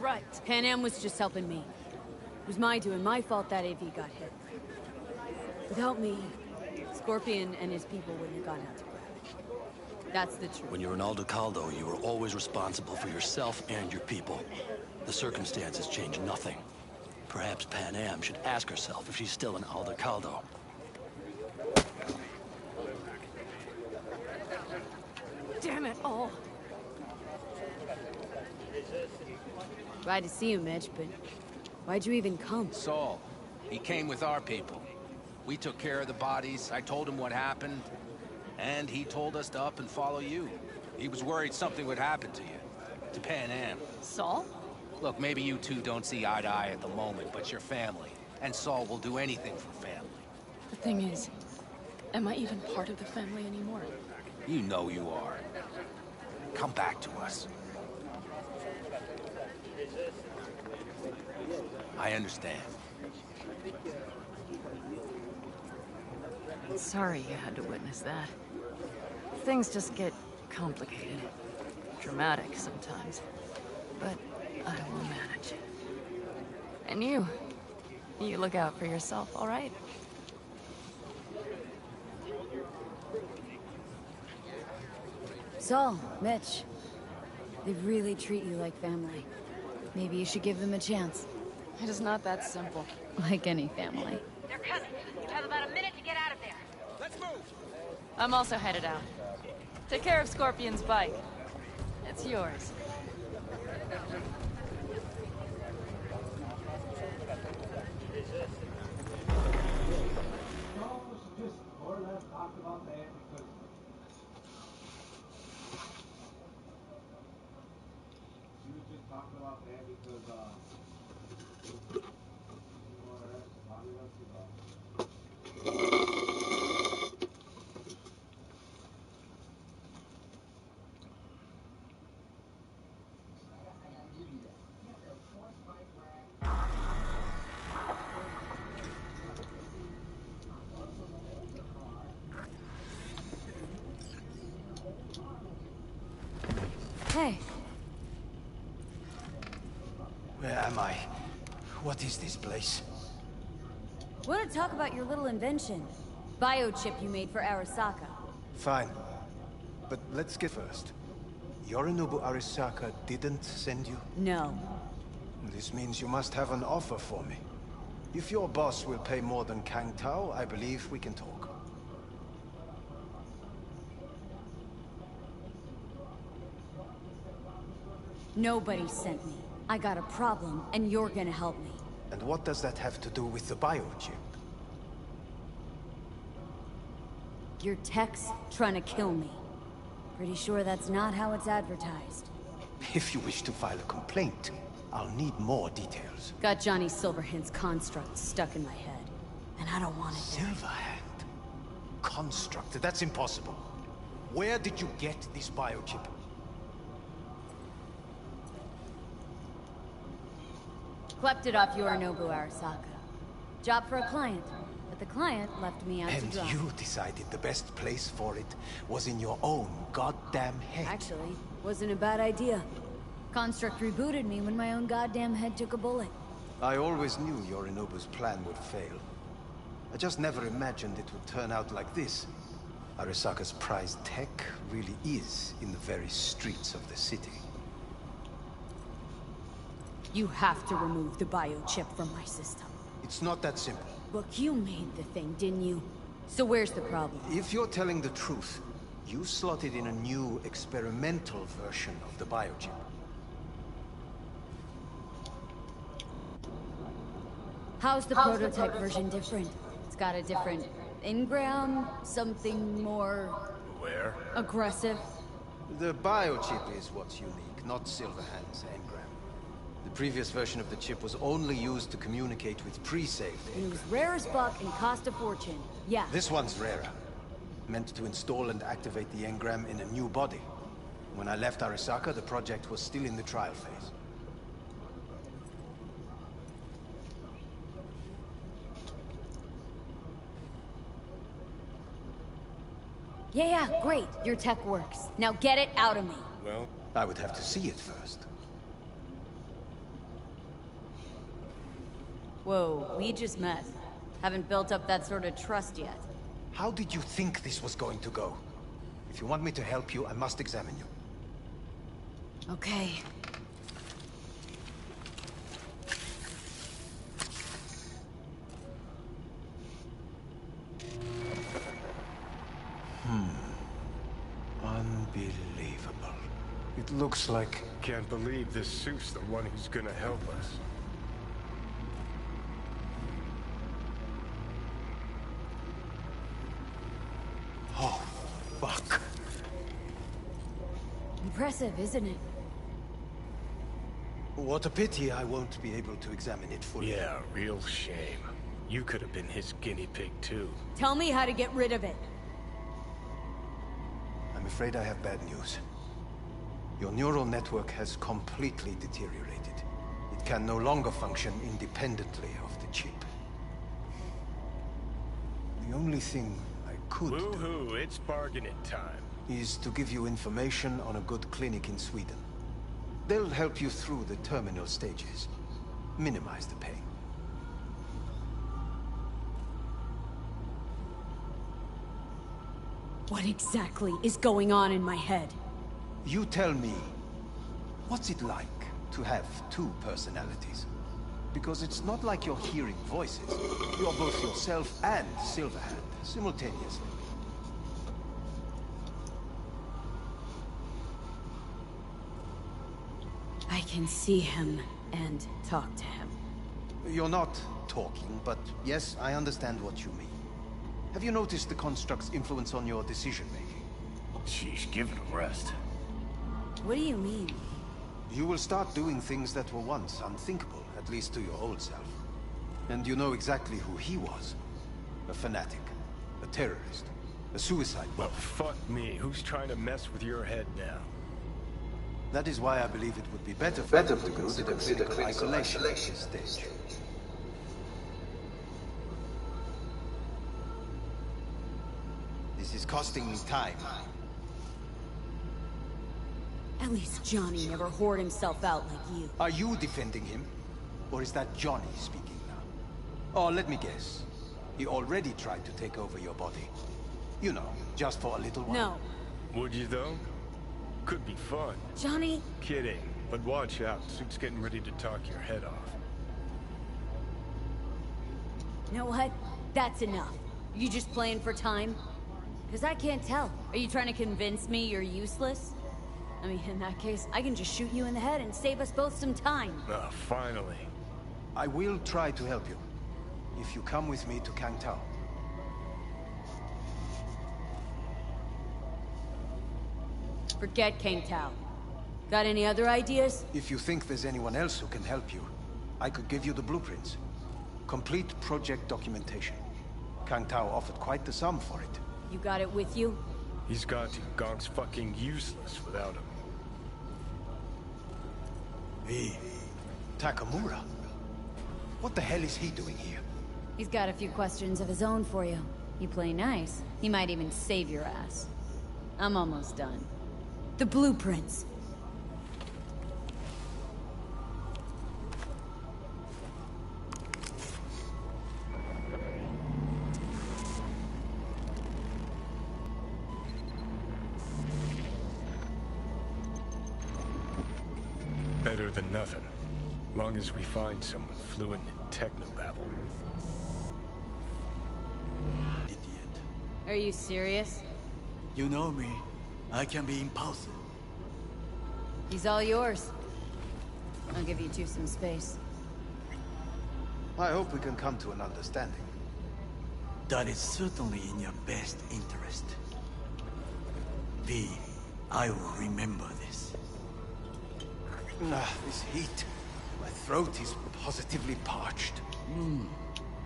Right. Pan Am was just helping me. It was my doing, my fault that AV got hit. Without me, Scorpion and his people wouldn't have gone out to grab it. That's the truth. When you're an Aldecaldo, you were always responsible for yourself and your people. The circumstances change nothing. Perhaps Pan Am should ask herself if she's still an Aldecaldo. Damn it all. Glad to see you, Mitch, but why'd you even come? Saul. He came with our people. We took care of the bodies. I told him what happened. And he told us to up and follow you. He was worried something would happen to you. To Pan Am. Saul? Look, maybe you two don't see eye to eye at the moment, but you're family. And Saul will do anything for family. The thing is, am I even part of the family anymore? You know you are. Come back to us. I understand. Sorry you had to witness that. Things just get complicated. Dramatic sometimes. But I will manage. And you look out for yourself, all right? Saul, Mitch, they really treat you like family. Maybe you should give them a chance. It is not that simple. Like any family. They're coming. You have about a minute to get out of there. Let's move. I'm also headed out. Take care of Scorpion's bike. It's yours. Hey. Where am I? What is this place? Want to talk about your little invention? Biochip you made for Arasaka. Fine. But let's get first. Yorinobu Arasaka didn't send you? No. This means you must have an offer for me. If your boss will pay more than Kang Tao, I believe we can talk. Nobody sent me. I got a problem, and you're gonna help me. And what does that have to do with the biochip? Your tech's trying to kill me. Pretty sure that's not how it's advertised. If you wish to file a complaint, I'll need more details. Got Johnny Silverhand's construct stuck in my head, and I don't want it there. Silverhand? Construct? That's impossible. Where did you get this biochip? Clept it off Yorinobu Arasaka. Job for a client, but the client left me out to And dry. you decided the best place for it was in your own goddamn head. Actually, wasn't a bad idea. Construct rebooted me when my own goddamn head took a bullet. I always knew Yorinobu's plan would fail. I just never imagined it would turn out like this. Arasaka's prized tech really is in the very streets of the city. You have to remove the biochip from my system. It's not that simple. Look, you made the thing, didn't you? So where's the problem? If you're telling the truth, you slotted in a new experimental version of the biochip. How's the prototype version different? It's got a different engram, something more... Where? aggressive. The biochip is what's unique, not Silverhand's engram. The previous version of the chip was only used to communicate with pre-saved And it was rare as fuck and cost a fortune. Yeah. This one's rarer. Meant to install and activate the engram in a new body. When I left Arasaka, the project was still in the trial phase. Yeah, great. Your tech works. Now get it out of me. Well, I would have to see it first. Whoa, we just met. Haven't built up that sort of trust yet. How did you think this was going to go? If you want me to help you, I must examine you. Okay. Unbelievable. It looks like... Can't believe this suit's the one who's gonna help us. Oh, fuck. Impressive, isn't it? What a pity I won't be able to examine it fully. Yeah, real shame. You could have been his guinea pig, too. Tell me how to get rid of it. I'm afraid I have bad news. Your neural network has completely deteriorated. It can no longer function independently of the chip. The only thing I could Woohoo, it's bargaining time. is to give you information on a good clinic in Sweden. They'll help you through the terminal stages. Minimize the pain. What exactly is going on in my head? You tell me, what's it like to have two personalities? Because it's not like you're hearing voices. You're both yourself and Silverhand, simultaneously. I can see him and talk to him. You're not talking, but yes, I understand what you mean. Have you noticed the construct's influence on your decision-making? Sheesh, give it a rest. What do you mean? You will start doing things that were once unthinkable, at least to your old self. And you know exactly who he was. A fanatic, a terrorist, a suicide bomber. Well, fuck me. Who's trying to mess with your head now? That is why I believe it would be better for you to consider clinical isolation at this stage. This is costing me time. At least Johnny never whored himself out like you. Are you defending him? Or is that Johnny speaking now? Oh, let me guess. He already tried to take over your body. You know, just for a little while. No. Would you, though? Could be fun. Johnny? Kidding. But watch out. Suit's getting ready to talk your head off. You know what? That's enough. You just playing for time? Because I can't tell. Are you trying to convince me you're useless? I mean, in that case, I can just shoot you in the head and save us both some time. Ah, finally. I will try to help you. If you come with me to Kang Tao. Forget Kang Tao. Got any other ideas? If you think there's anyone else who can help you, I could give you the blueprints. Complete project documentation. Kang Tao offered quite the sum for it. You got it with you? He's got to. Gong's fucking useless without him. V. Takamura? What the hell is he doing here? He's got a few questions of his own for you. You play nice. He might even save your ass. I'm almost done. The blueprints. Better than nothing. Long as we find someone fluent in technobabble. Are you serious? You know me. I can be impulsive. He's all yours. I'll give you two some space. I hope we can come to an understanding. That is certainly in your best interest. V, I will remember this. This heat. My throat is positively parched.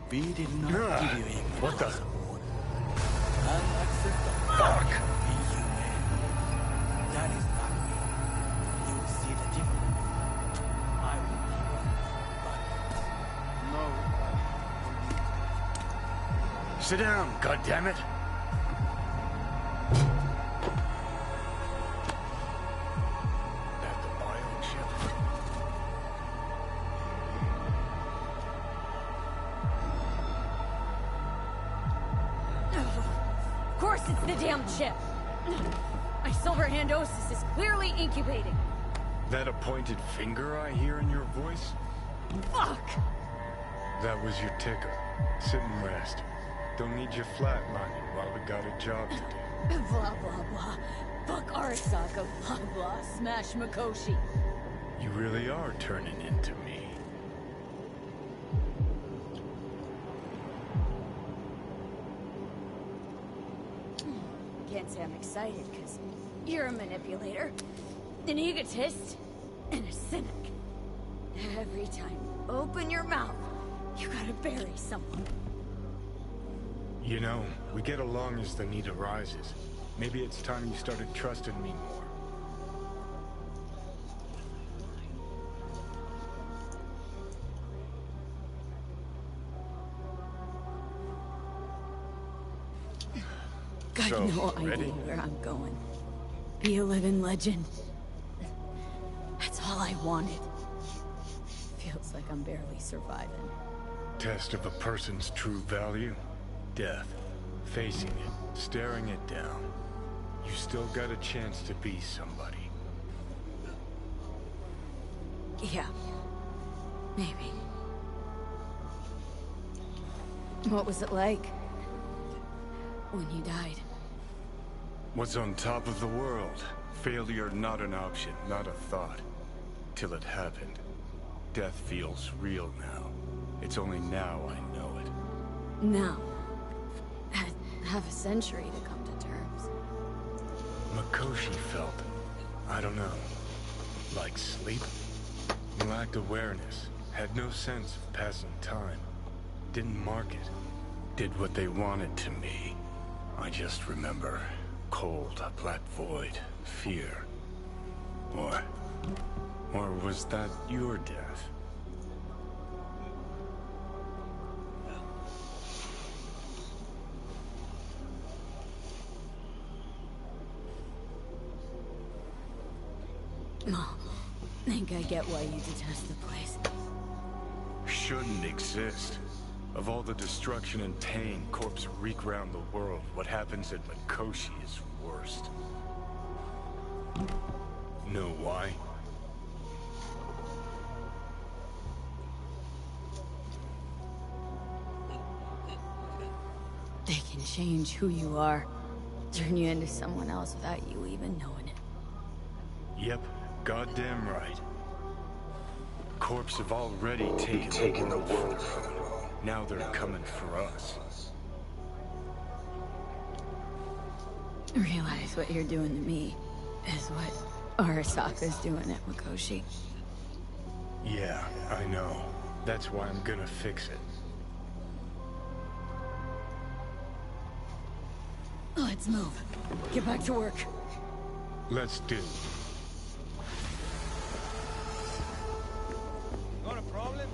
V did not give you a what the? Unacceptable. Fuck! Inhumane. That is not me. You will see the difference. I will give you. No. Sit down, goddammit! That the biochip? Of course it's the damn chip! My silverhandosis is clearly incubating. That a pointed finger I hear in your voice? Fuck! That was your ticker. Sit and rest. Don't need you flatlining while we got a job to do. Blah, blah, blah. Fuck Arasaka, blah, blah. Smash Mikoshi. You really are turning into me. Can't say I'm excited, because you're a manipulator, an egotist, and a cynic. Every time you open your mouth, you gotta bury someone. You know, we get along as the need arises. Maybe it's time you started trusting me more. Got So, no ready? idea where I'm going. Be a living legend. That's all I wanted. Feels like I'm barely surviving. Test of a person's true value? Death. Facing it, staring it down. You still got a chance to be somebody. Yeah. Maybe. What was it like? When you died? What's on top of the world? Failure not an option, not a thought. Till it happened. Death feels real now. It's only now I know it. Now. Had half a century to come to terms. Mikoshi felt, I don't know, like sleep? He lacked awareness, had no sense of passing time. Didn't mark it. Did what they wanted to me. I just remember cold, a black void, fear. Or was that your death? Oh, think I get why you detest the place. Shouldn't exist. Of all the destruction and pain corpses wreak round the world, what happens at Mikoshi is worst. Know why? They can change who you are, turn you into someone else without you even knowing it. Yep, goddamn right. Corpses have already taken the world from them. Now they're coming for us. Realize what you're doing to me is what Arasaka's doing at Mikoshi. Yeah, I know. That's why I'm gonna fix it. Let's move. Get back to work. Let's do. Got a problem?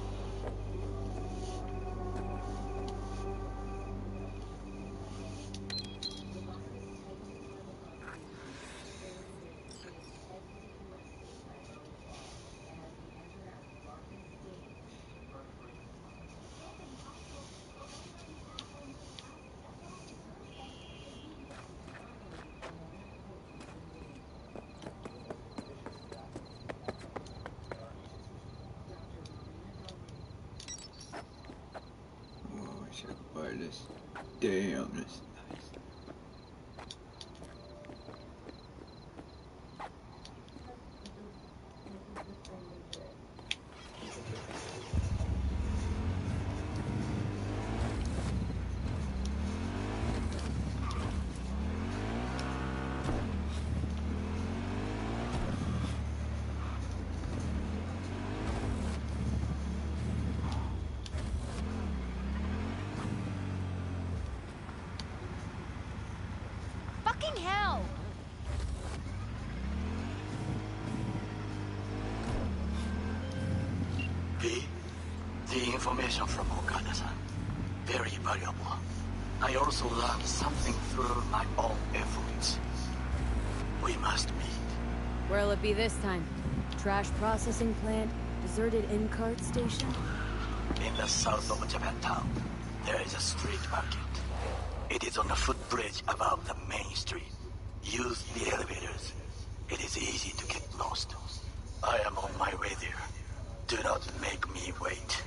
This. Damn, this is nice. Fucking hell! The information from Okada-san, very valuable. I also learned something through my own efforts. We must meet. Where'll it be this time? Trash processing plant? Deserted in-cart station? In the south of Japantown, there is a street market. It is on the footbridge above the main street. Use the elevators. It is easy to get lost. I am on my way there. Do not make me wait.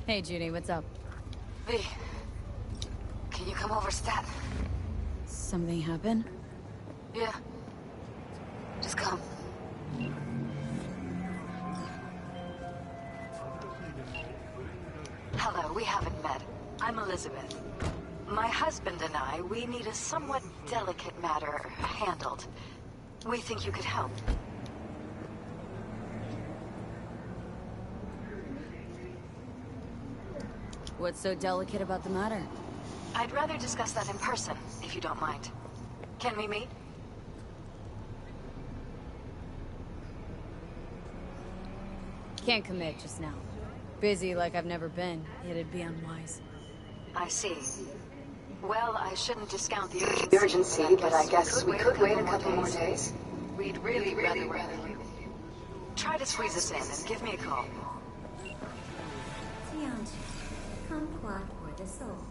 Hey, Judy, what's up? V, can you come over, stat? Something happened? Yeah. Just come. Hello, we haven't met. I'm Elizabeth. My husband and I, we need a somewhat delicate matter handled. We think you could help. What's so delicate about the matter? I'd rather discuss that in person, if you don't mind. Can we meet? Can't commit just now. Busy like I've never been. It'd be unwise. I see. Well, I shouldn't discount the urgency, but I guess we could wait a couple more days. We'd really rather you. Try to squeeze us in and give me a call. 这样子 kumquat for the soul.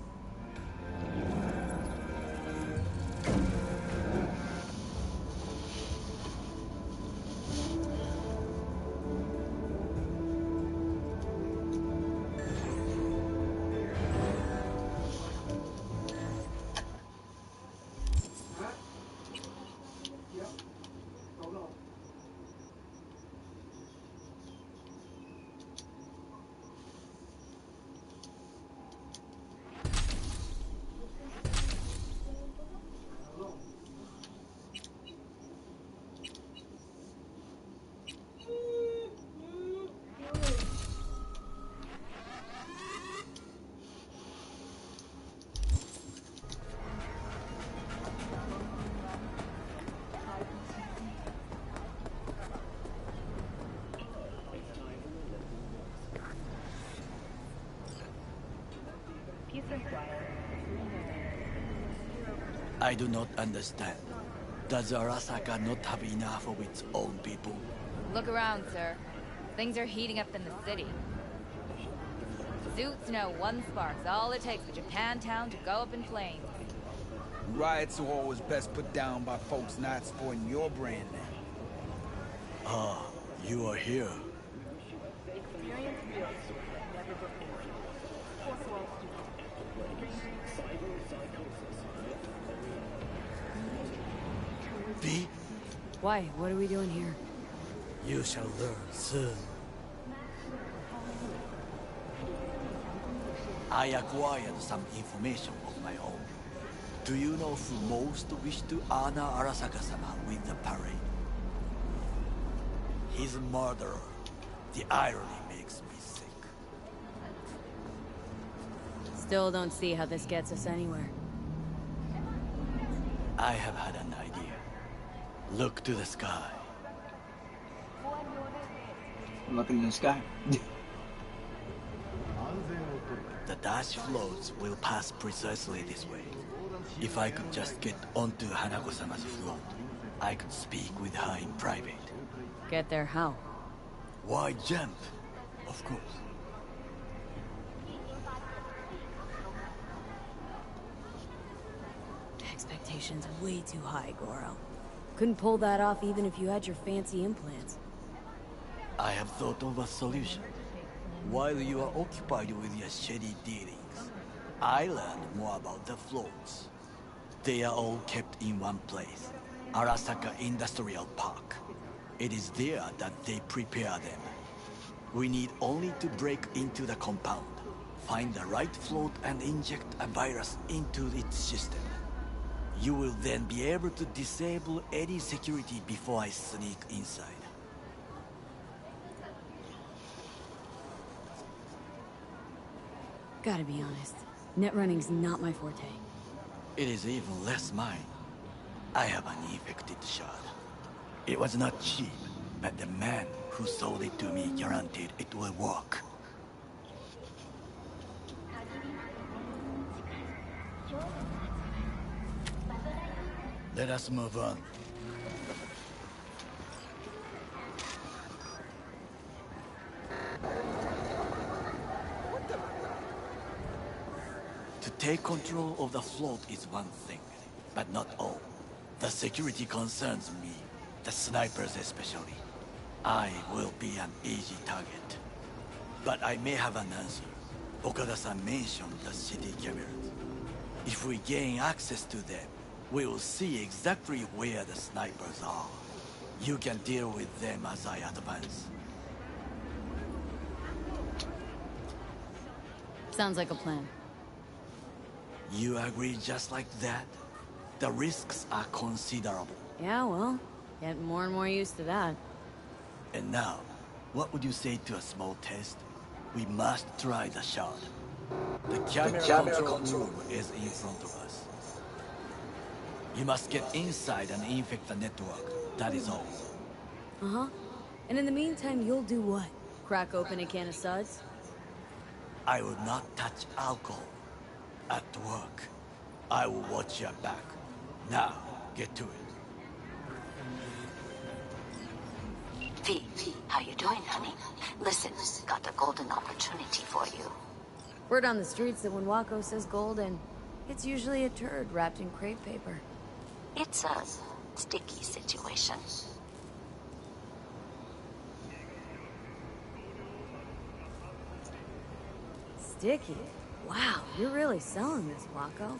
I do not understand. Does Arasaka not have enough of its own people? Look around, sir. Things are heating up in the city. Suits know one spark's all it takes for Japantown to go up in flames. Riots are always best put down by folks not sporting your brand name. Ah, you are here. V? Why? What are we doing here? You shall learn soon. I acquired some information of my own. Do you know who most wish to honor Arasaka-sama with the parade? His murderer. The irony makes me sick. Still don't see how this gets us anywhere. I have had an idea. Look to the sky. Look in the sky. The dash floats will pass precisely this way. If I could just get onto Hanako-sama's float, I could speak with her in private. Get there how? Why jump? Of course. Expectations way too high, Goro. Couldn't pull that off even if you had your fancy implants. I have thought of a solution. While you are occupied with your shady dealings, I learned more about the floats. They are all kept in one place, Arasaka Industrial Park. It is there that they prepare them. We need only to break into the compound, find the right float and inject a virus into its system. You will then be able to disable any security before I sneak inside. Gotta be honest, net running's not my forte. It is even less mine. I have an infected shard. It was not cheap, but the man who sold it to me guaranteed it will work. Let us move on. To take control of the float is one thing, but not all. The security concerns me, the snipers especially. I will be an easy target. But I may have an answer. Okada-san mentioned the city cameras. If we gain access to them, we will see exactly where the snipers are. You can deal with them as I advance. Sounds like a plan. You agree just like that? The risks are considerable. Yeah, well, getting more and more used to that. And now, what would you say to a small test? We must try the shot. The camera control room is in front of us. You must get inside and infect the network. That is all. Uh-huh. And in the meantime, you'll do what? Crack open a can of suds? I will not touch alcohol. At work. I will watch your back. Now, get to it. V, how you doing, honey? Listen, got a golden opportunity for you. Word on the streets that when Wako says golden, it's usually a turd wrapped in crepe paper. It's a sticky situation. Sticky? Wow, you're really selling this, Wako.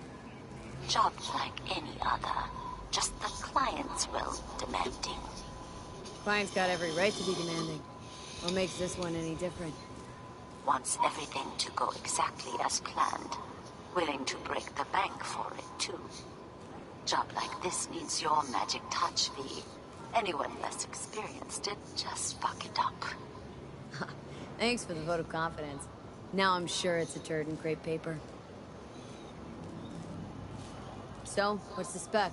Job like any other. Just the client's will demanding. Client's got every right to be demanding. What makes this one any different? Wants everything to go exactly as planned. Willing to break the bank for it, too. Job like this needs your magic touch, V. Anyone less experienced it, just fuck it up. Thanks for the vote of confidence. Now I'm sure it's a turd in crepe paper. So, what's the spec?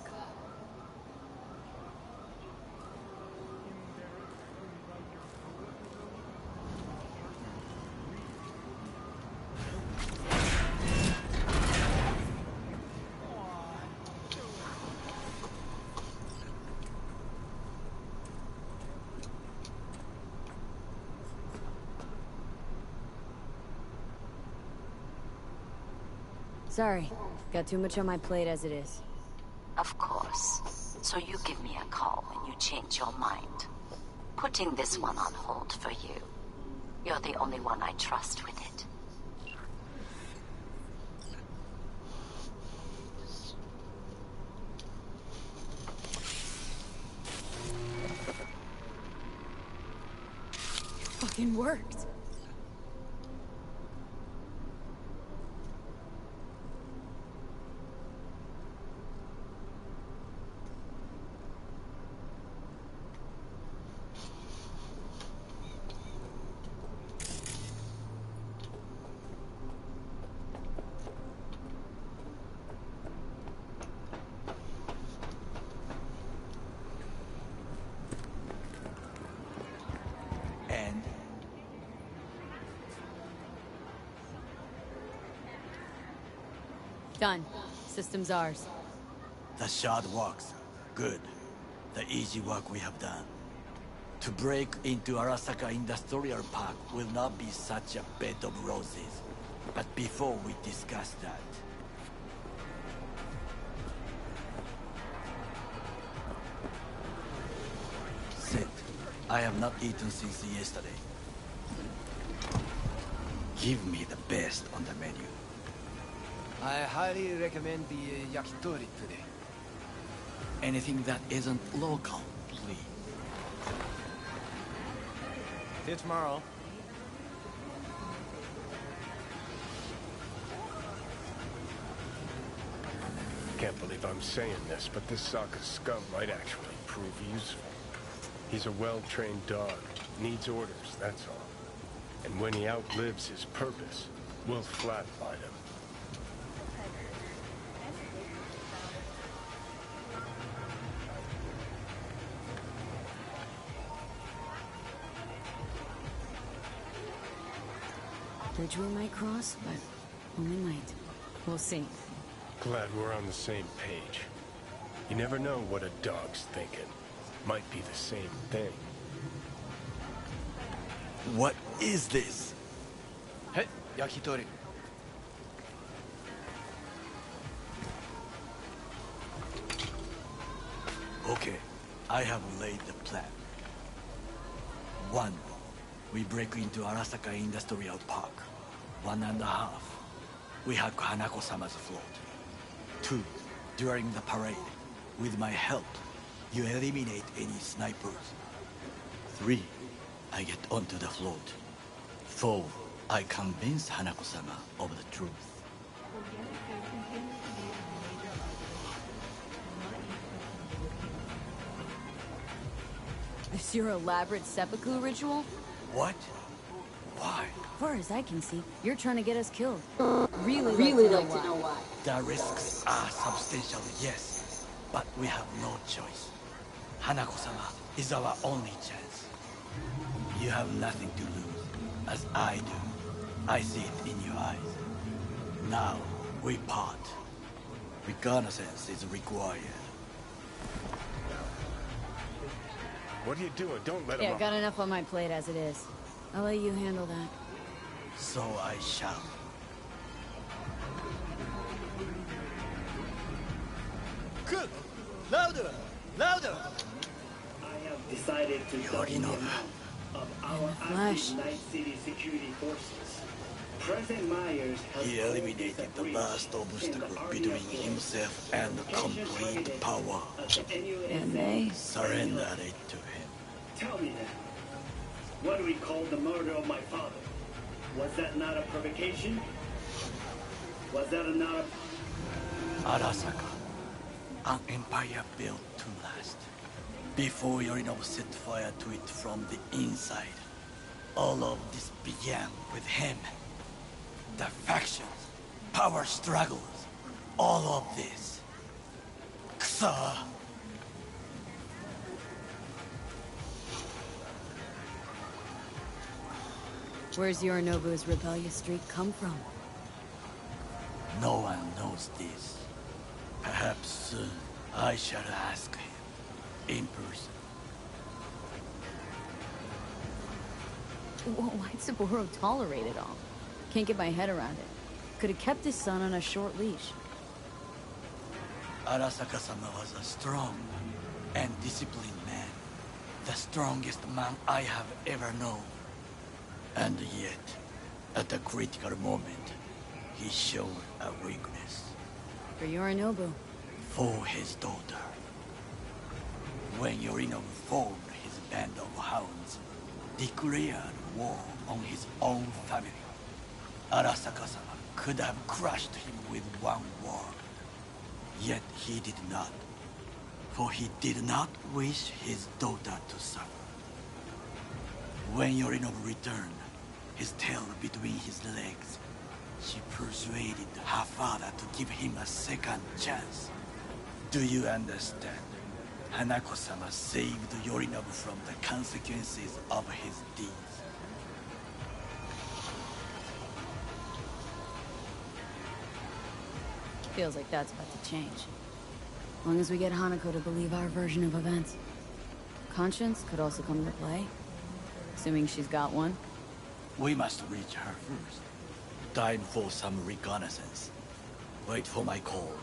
Sorry, got too much on my plate as it is. Of course. So you give me a call when you change your mind. Putting this one on hold for you. You're the only one I trust with it. Fucking worked. Done. System's ours. The shot works. Good. The easy work we have done. To break into Arasaka Industrial Park will not be such a bed of roses. But before we discuss that... Sit. I have not eaten since yesterday. Give me the best on the menu. I highly recommend the yakitori today. Anything that isn't local, please. See you tomorrow. Can't believe I'm saying this, but this Sokka scum might actually prove useful. He's a well-trained dog. Needs orders, that's all. And when he outlives his purpose, we'll flatline him. Bridge we might cross, but only might. We'll see. Glad we're on the same page. You never know what a dog's thinking. Might be the same thing. What is this? Hey, yakitori. Okay, I have laid the plan. 1. We break into Arasaka Industrial Park. 1.5. We had Hanako-sama's float. 2. During the parade, with my help, you eliminate any snipers. 3. I get onto the float. 4. I convince Hanako-sama of the truth. Is your elaborate seppuku ritual? What? Why? Far as I can see, you're trying to get us killed. Really like to know why. The risks are substantial, yes, but we have no choice. Hanako-sama is our only chance. You have nothing to lose, as I do. I see it in your eyes. Now, we part. Reconnaissance is required. What are you doing? Don't let him Yeah, up. got enough on my plate as it is. I'll let you handle that. So I shall. Cook! Louder! Louder! I have decided to double the amount of our active Night City security forces. President Myers has He eliminated the last obstacle between himself and complete power. And they surrendered it to him. Tell me then, what do we call the murder of my father? Was that not a provocation? Was that not a... Arasaka, an empire built to last. Before Yorinobu set fire to it from the inside, all of this began with him. The factions, power struggles, all of this. Kusa! Where's Yorinobu's rebellious streak come from? No one knows this. Perhaps soon I shall ask him in person. Why'd Saburo tolerate it all? Can't get my head around it. Could have kept his son on a short leash. Arasaka-sama was a strong and disciplined man. The strongest man I have ever known. And yet, at the critical moment, he showed a weakness. For Yorinobu. For his daughter. When Yorinobu formed his band of hounds, declared war on his own family, Arasaka-sama could have crushed him with one word. Yet he did not. For he did not wish his daughter to suffer. When Yorinobu returned, his tail between his legs, she persuaded her father to give him a second chance. Do you understand? Hanako-sama saved Yorinobu from the consequences of his deeds. Feels like that's about to change. As long as we get Hanako to believe our version of events. Conscience could also come into play. Assuming she's got one. We must reach her first. Time for some reconnaissance. Wait for my call.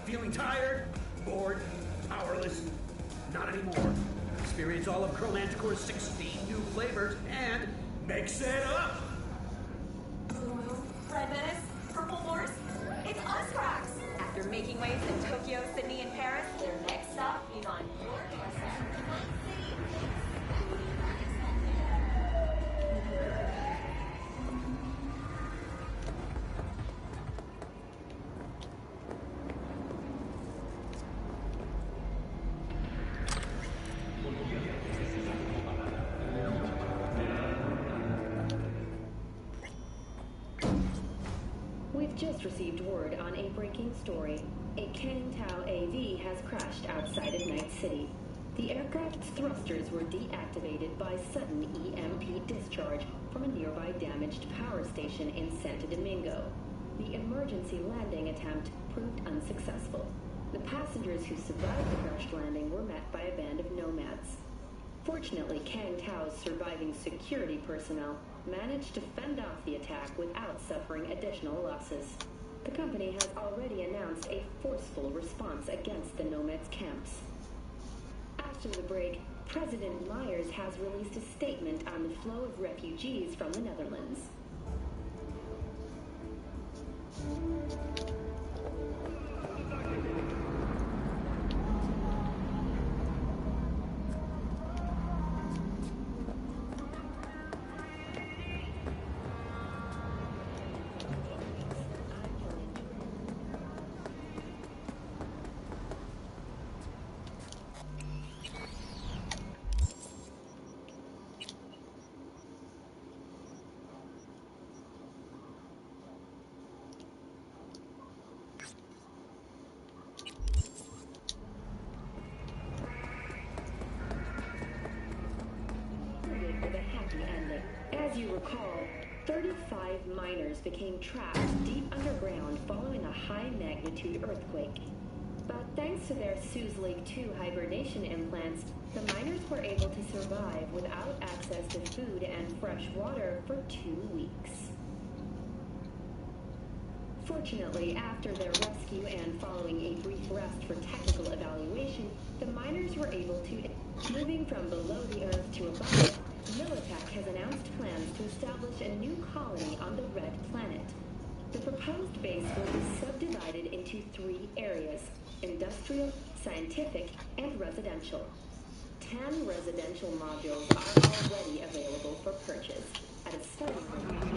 Feeling tired, bored, powerless? Not anymore. Experience all of Chromanticore's 16 new flavors and mix it up! Red Menace, Purple Force, it's us cracks! After making waves in Tokyo, Sydney, and Paris, their next stop is on your doorstep. Just received word on a breaking story. A Kang Tao AV has crashed outside of Night City. The aircraft's thrusters were deactivated by sudden EMP discharge from a nearby damaged power station in Santo Domingo. The emergency landing attempt proved unsuccessful. The passengers who survived the crash landing were met by a band of nomads. Fortunately, Kang Tao's surviving security personnel managed to fend off the attack without suffering additional losses. The company has already announced a forceful response against the nomads' camps. After the break, President Myers has released a statement on the flow of refugees from the Netherlands. As you recall, 35 miners became trapped deep underground following a high-magnitude earthquake. But thanks to their Suez Lake 2 hibernation implants, the miners were able to survive without access to food and fresh water for 2 weeks. Fortunately, after their rescue and following a brief rest for technical evaluation, the miners were able to... Moving from below the Earth to above it, Militech has announced plans to establish a new colony on the Red Planet. The proposed base will be subdivided into 3 areas: industrial, scientific, and residential. 10 residential modules are already available for purchase at a starting rate.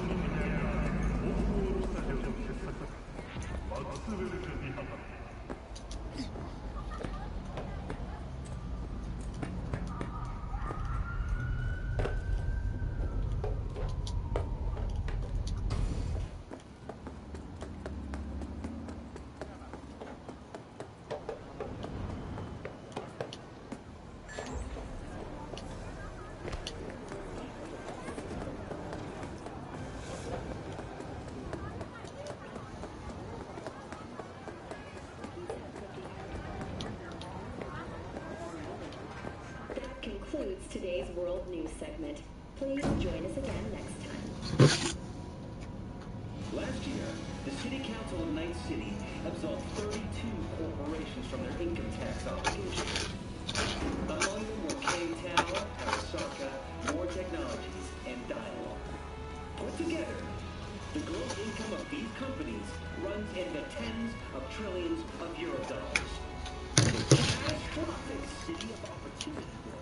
Concludes today's World News segment. Please join us again next time. Last year, the City Council of Night City absolved 32 corporations from their income tax obligations. Among them were Kang Tao, Arasaka, More Technologies, and Dialogue. Put together, the gross income of these companies runs in the tens of trillions of euro dollars. Catastrophic city of opportunity.